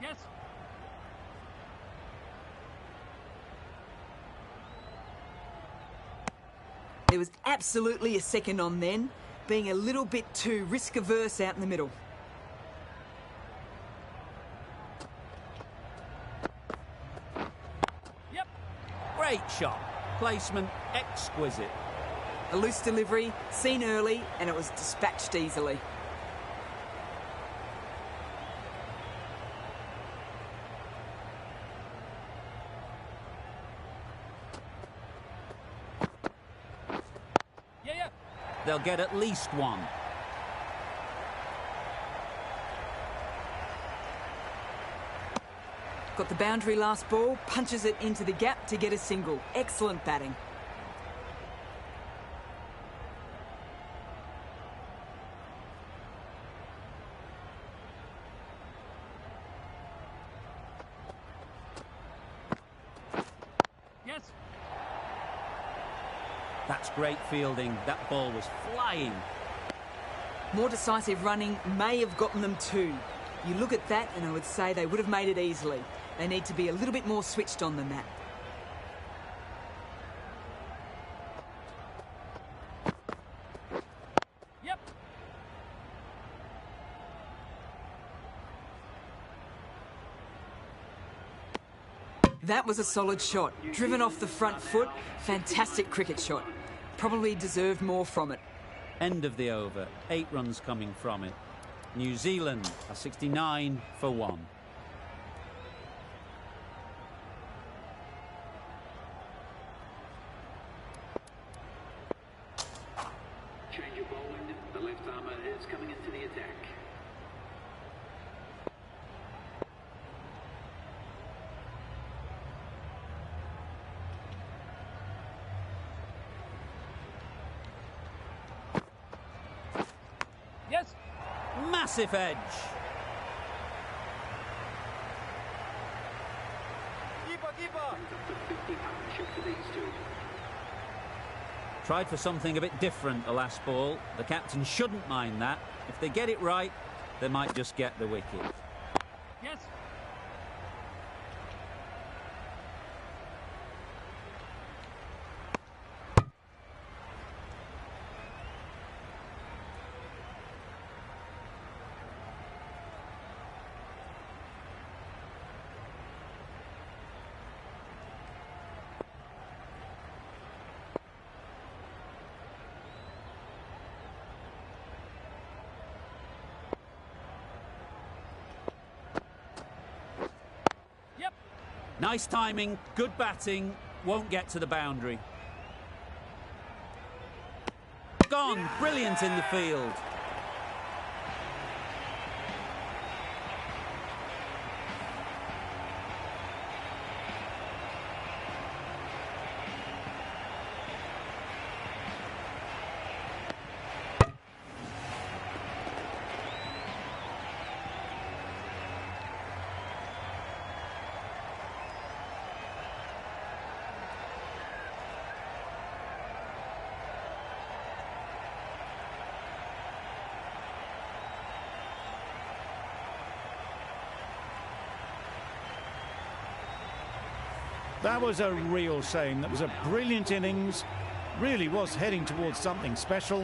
Yes. There was absolutely a second on then, being a little bit too risk-averse out in the middle. Yep. Great shot. Placement exquisite. A loose delivery, seen early, and it was dispatched easily. Yeah, yeah. They'll get at least 1. Got the boundary last ball, punches it into the gap to get a single. Excellent batting. Yes. That's great fielding. That ball was flying. More decisive running may have gotten them 2. You look at that and I would say they would have made it easily. They need to be a little bit more switched on than that. Yep. That was a solid shot. Driven off the front foot. Fantastic cricket shot. Probably deserved more from it. End of the over. 8 runs coming from it. New Zealand are 69 for 1. Change of bowling. The left armour is coming into the attack. Yes. Massive edge. Brings up the 50 partnership for these two. Tried for something a bit different the last ball. The captain shouldn't mind that. If they get it right, they might just get the wicket. Yes. Yep. Nice timing, good batting, won't get to the boundary. Gone, brilliant in the field. That was a real shame. That was a brilliant innings. Really was heading towards something special.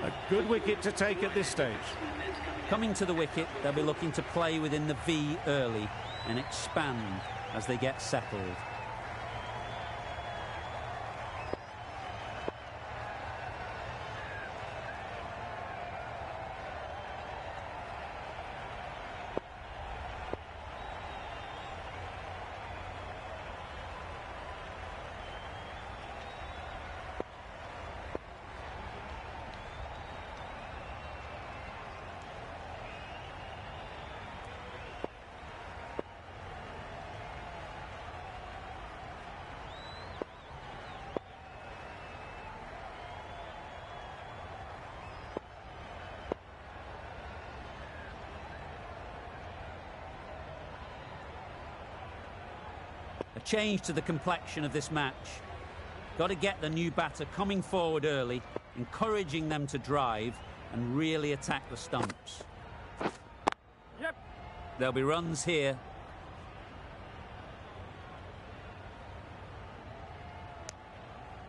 A good wicket to take at this stage. Coming to the wicket, they'll be looking to play within the V early and expand as they get settled. A change to the complexion of this match. Got to get the new batter coming forward early, encouraging them to drive and really attack the stumps. Yep. There'll be runs here.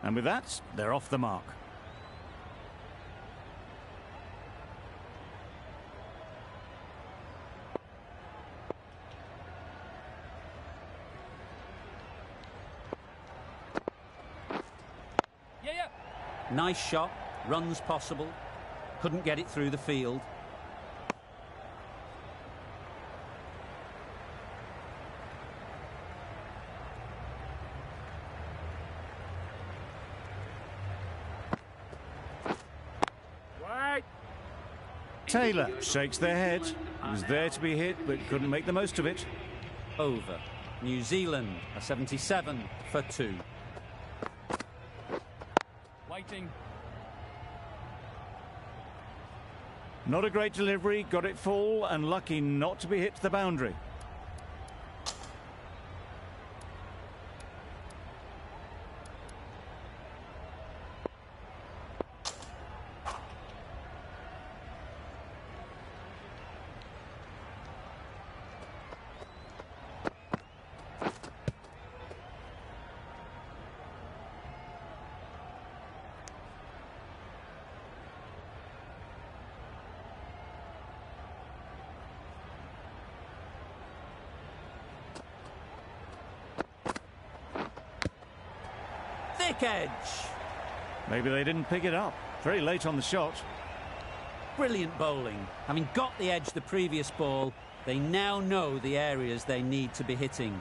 And with that, they're off the mark. Yeah, yeah. Nice shot, runs possible. Couldn't get it through the field. Wait. Taylor shakes their head. He was there to be hit, but couldn't make the most of it. Over. New Zealand are 77 for 2. Waiting. Not a great delivery, got it full and lucky not to be hit to the boundary. thick edge. Maybe they didn't pick it up. Very late on the shot. Brilliant bowling. Having got the edge the previous ball, they now know the areas they need to be hitting.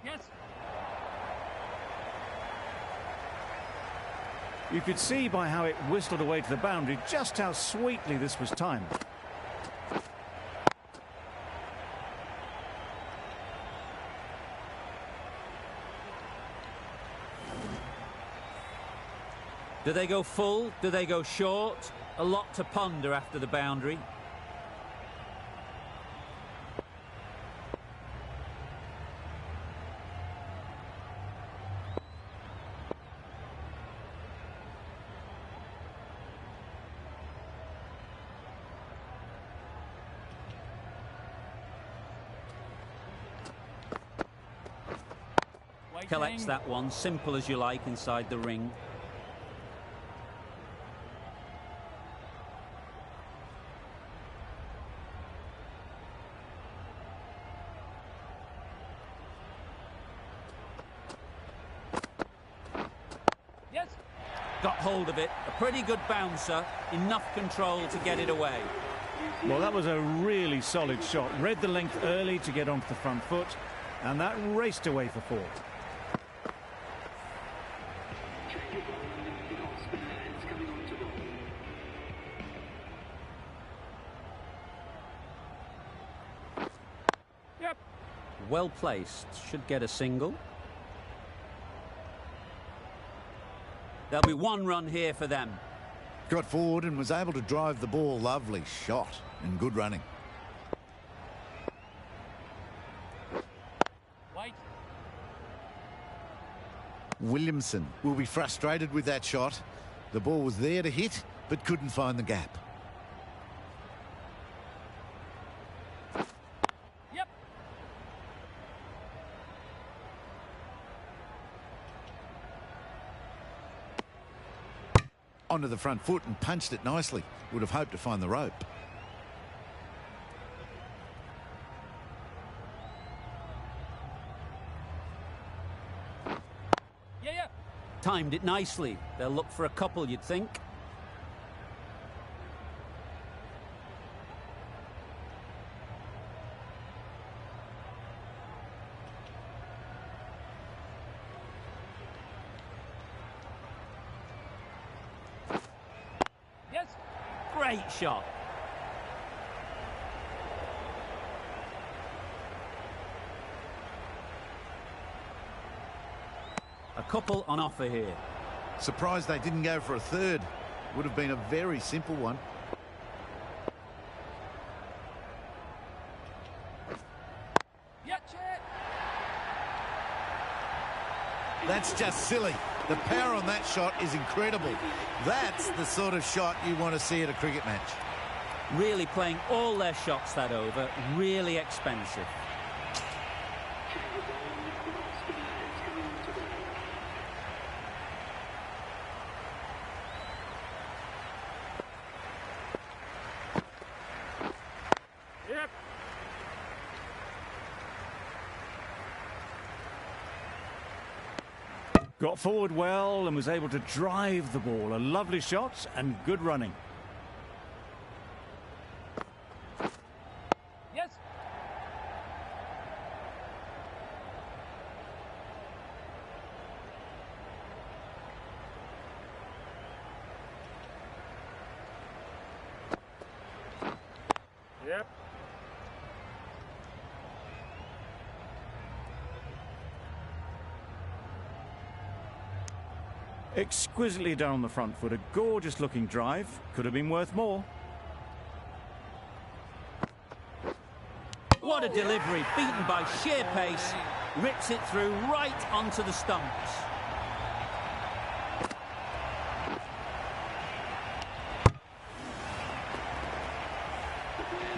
Yes. You could see by how it whistled away to the boundary just how sweetly this was timed. Do they go full? Do they go short? A lot to ponder after the boundary. Waiting. Collects that one, simple as you like, inside the ring. Yes. Got hold of it, a pretty good bouncer, enough control to get it away. Well, that was a really solid shot. Read the length early to get onto the front foot, and that raced away for 4. Yep. Well placed, should get a single. There'll be 1 run here for them. Got forward and was able to drive the ball. Lovely shot and good running. Wait. Williamson will be frustrated with that shot. The ball was there to hit, but couldn't find the gap. Yep. Onto the front foot and punched it nicely. Would have hoped to find the rope. Yeah. Timed it nicely. They'll look for a couple, you'd think. Yes. Great shot. A couple on offer here. Surprised they didn't go for a third. Would have been a very simple one. Yeah, check. That's just silly. The power on that shot is incredible. That's the sort of shot you want to see at a cricket match. Really playing all their shots that over. Really expensive. Yep. Got forward well and was able to drive the ball. A lovely shot and good running. Yes. Yep. Exquisitely done on the front foot. A gorgeous looking drive. Could have been worth more. What a delivery. Beaten by sheer pace. Rips it through right onto the stumps.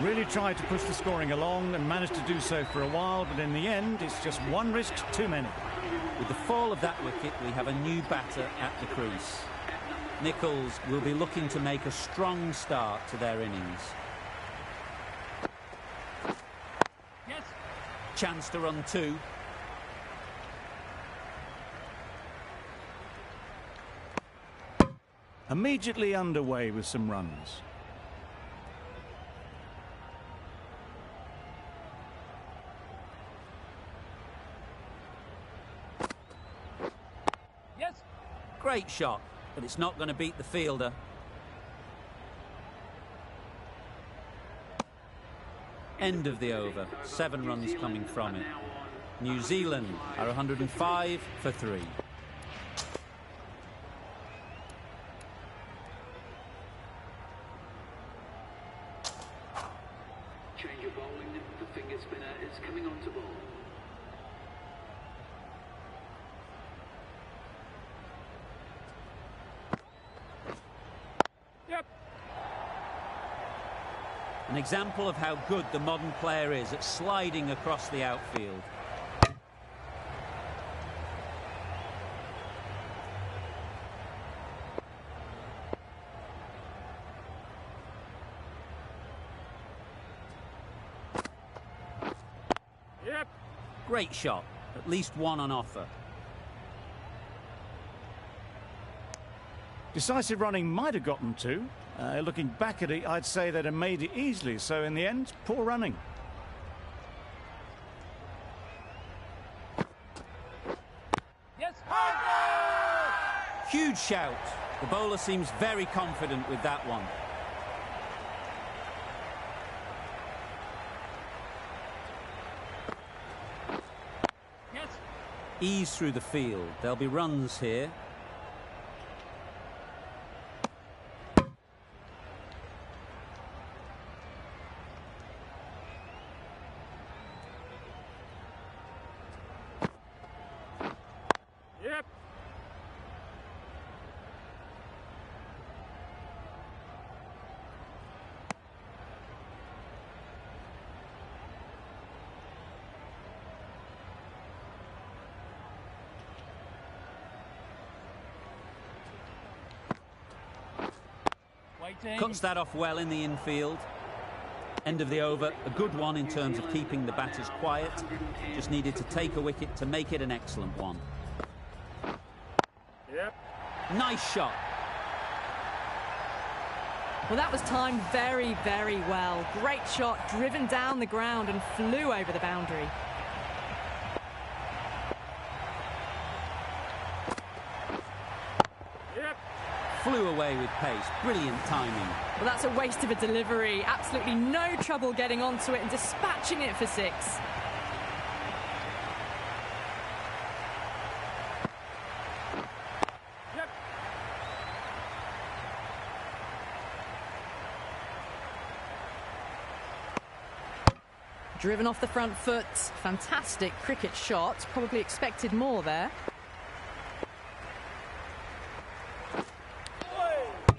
Really tried to push the scoring along and managed to do so for a while, but in the end, it's just one risk too many. With the fall of that wicket, we have a new batter at the crease. Nichols will be looking to make a strong start to their innings. Yes. Chance to run 2. immediately underway with some runs. Yes. Great shot, but it's not going to beat the fielder. End of the over. 7 runs coming from it. New Zealand are 105 for 3. Change of bowling. The finger spinner is coming on to bowl. Yep. An example of how good the modern player is at sliding across the outfield. Yep. Great shot, at least one on offer. Decisive running might have gotten 2. Looking back at it, I'd say they'd have made it easily. So in the end, poor running. Yes. Huge shout. The bowler seems very confident with that one. Yes. Ease through the field. There'll be runs here. Yep. Waiting. Cuts that off well in the infield. End of the over. A good one in terms of keeping the batters quiet. Just needed to take a wicket to make it an excellent one. Yep. Nice shot. Well, that was timed very, very well. Great shot, driven down the ground and flew over the boundary. Yep. Flew away with pace. Brilliant timing. Well, that's a waste of a delivery. Absolutely no trouble getting onto it and dispatching it for 6. Yep. Driven off the front foot. Fantastic cricket shot. Probably expected more there.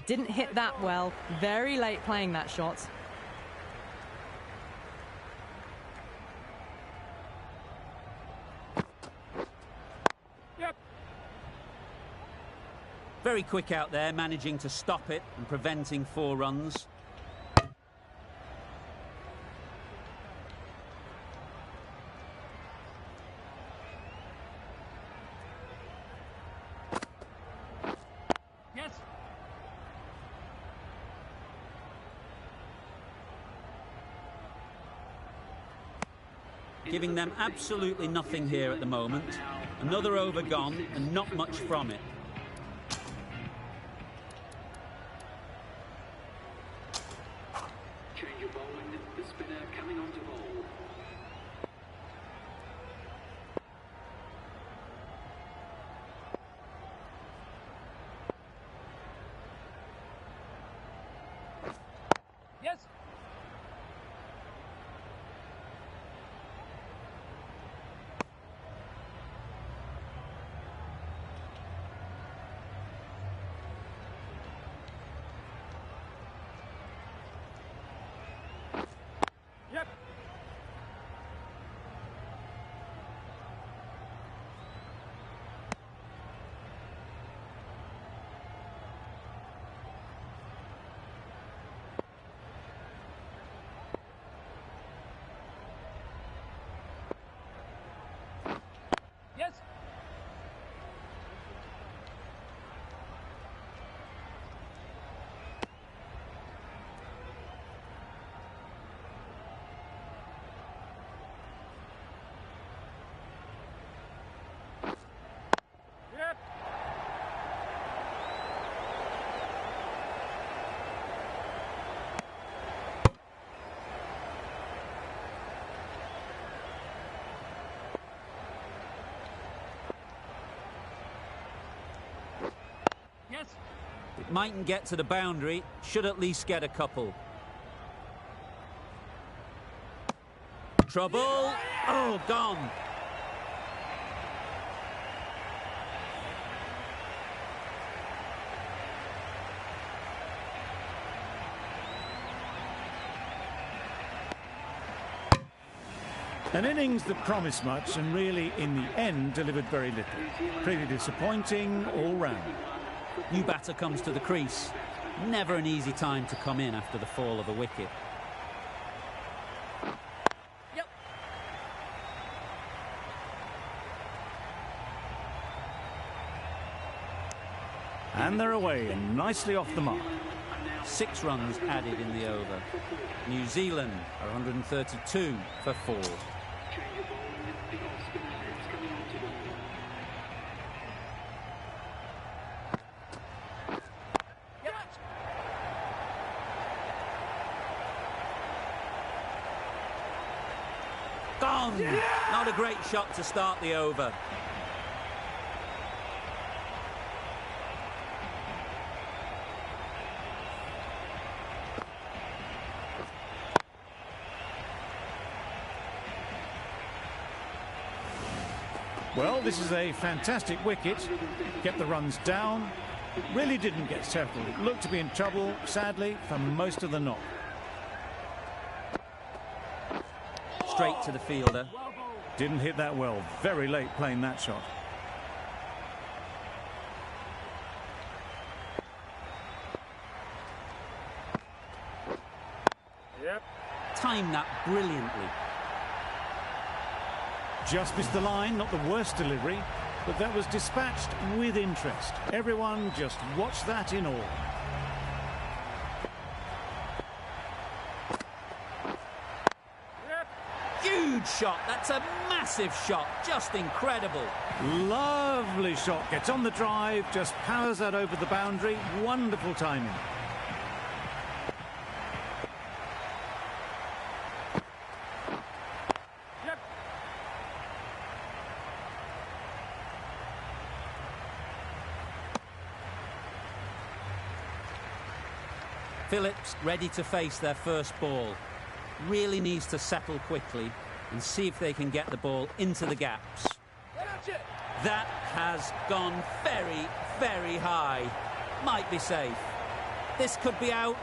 Didn't hit that well. Very late playing that shot. Yep. Very quick out there, managing to stop it and preventing 4 runs. Yes. Giving them absolutely nothing here at the moment. Another over gone and not much from it. Change of bowling. The spinner coming on to bowl. Yes. It mightn't get to the boundary, should at least get a couple. Trouble. Oh, gone. An innings that promised much and really, in the end, delivered very little. Pretty disappointing all round. New batter comes to the crease. Never an easy time to come in after the fall of a wicket. Yep. And they're away and nicely off the mark. 6 runs added in the over. New Zealand are 132 for 4. Gone! Not a great shot to start the over. Well, this is a fantastic wicket. Kept the runs down. Really didn't get settled. It looked to be in trouble, sadly, for most of the knock. Straight to the fielder. Didn't hit that well. Very late playing that shot. Yep. Timed that brilliantly. Just missed the line, not the worst delivery, but that was dispatched with interest. Everyone just watched that in awe. Huge shot. That's a massive shot. Just incredible. Lovely shot. Gets on the drive, just powers that over the boundary. Wonderful timing. Yep. Phillips ready to face their first ball. Really needs to settle quickly and see if they can get the ball into the gaps. That has gone very, very high. Might be safe. This could be out.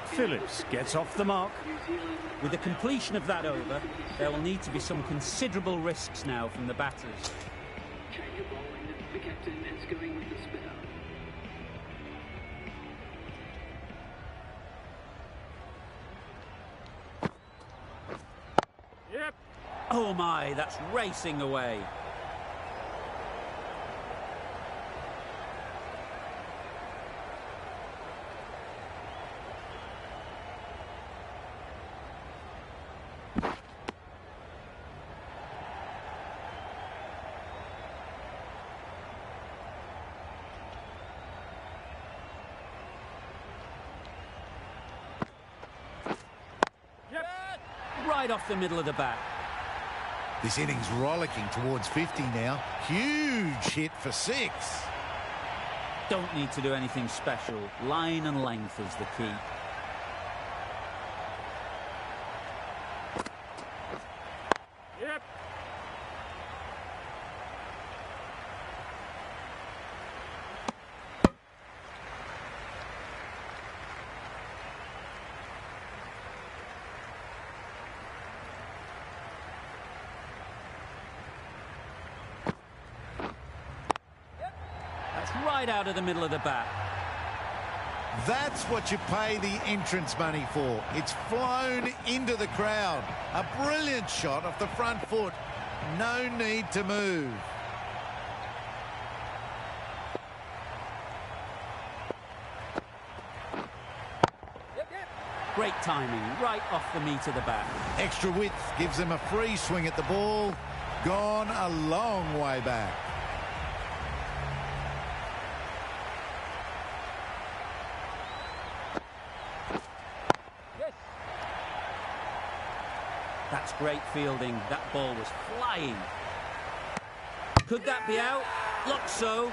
Phillips gets off the mark. With the completion of that over, there will need to be some considerable risks now from the batters. Change of bowling. The captain is going with the spinner. Yep. Oh my, that's racing away. Right off the middle of the bat. This innings rollicking towards 50 now. Huge hit for 6. Don't need to do anything special. Line and length is the key. Yep. Right out of the middle of the bat. That's what you pay the entrance money for. It's flown into the crowd. A brilliant shot off the front foot. No need to move. Great timing, right off the meat of the bat. Extra width gives them a free swing at the ball. Gone a long way back. That's great fielding. That ball was flying. Could that be out? Looks so.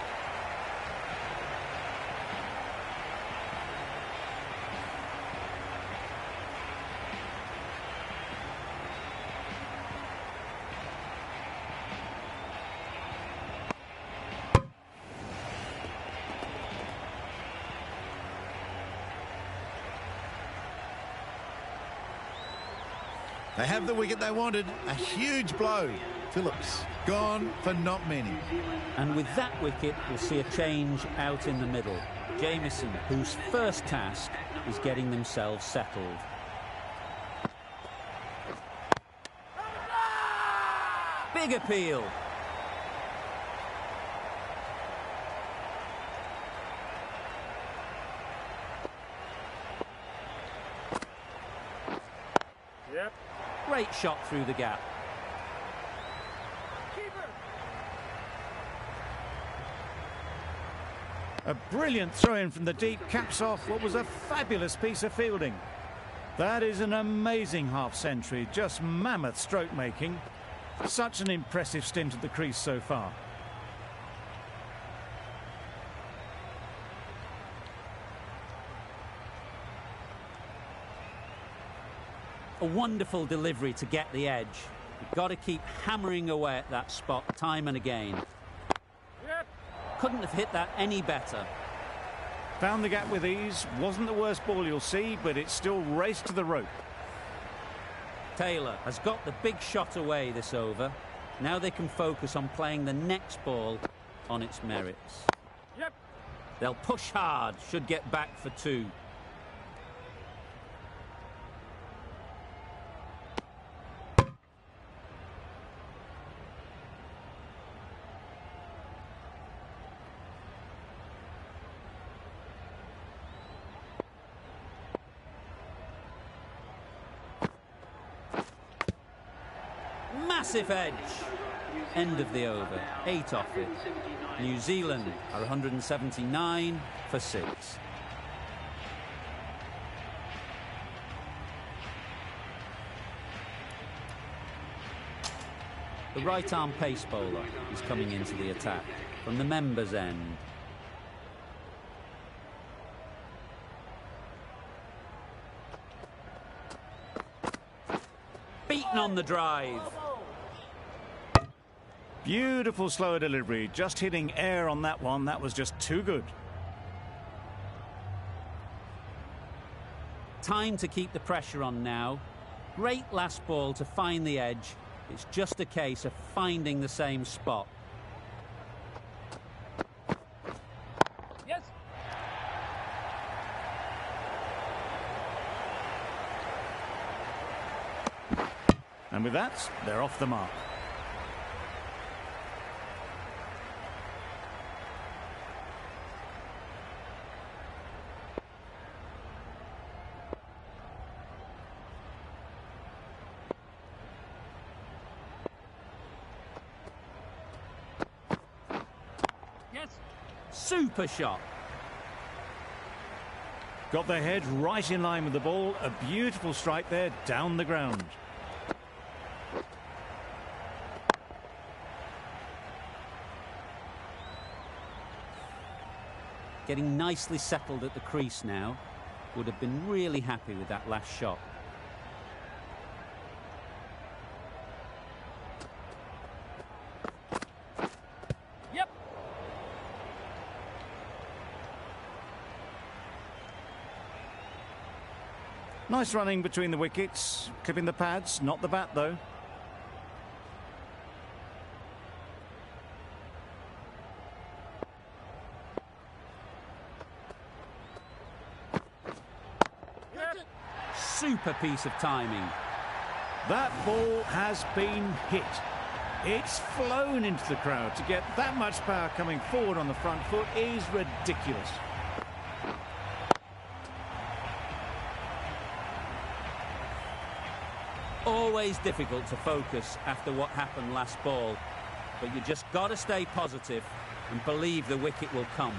They have the wicket they wanted. A huge blow. Phillips gone for not many. And with that wicket, we'll see a change out in the middle. Jamieson, whose first task is getting themselves settled. Big appeal. Yep. Great shot through the gap. A brilliant throw-in from the deep caps off what was a fabulous piece of fielding. That is an amazing half-century, just mammoth stroke making. Such an impressive stint at the crease so far. A wonderful delivery to get the edge. You've got to keep hammering away at that spot time and again. Yep. Couldn't have hit that any better. Found the gap with ease. Wasn't the worst ball you'll see, but it still raced to the rope. Taylor has got the big shot away this over. Now they can focus on playing the next ball on its merits. Yep. They'll push hard, should get back for 2. Massive edge. End of the over. 8 off it. New Zealand are 179 for 6. The right-arm pace bowler is coming into the attack from the members' end. Beaten on the drive. Beautiful slower delivery, just hitting air on that one. That was just too good. Time to keep the pressure on now. Great last ball to find the edge. It's just a case of finding the same spot. Yes. And with that, they're off the mark. Super shot. Got their head right in line with the ball. A beautiful strike there down the ground. Getting nicely settled at the crease now. Would have been really happy with that last shot. Nice running between the wickets, clipping the pads, not the bat though. Super piece of timing. That ball has been hit. It's flown into the crowd. To get that much power coming forward on the front foot is ridiculous. Always difficult to focus after what happened last ball, but you just got to stay positive and believe the wicket will come.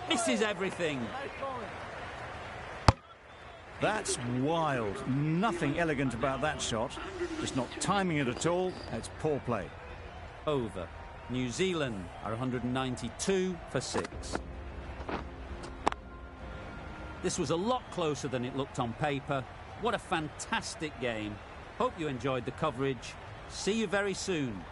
Misses everything. That's wild. Nothing elegant about that shot. Just not timing it at all. It's poor play. Over. New Zealand are 192 for 6. This was a lot closer than it looked on paper. What a fantastic game. Hope you enjoyed the coverage. See you very soon.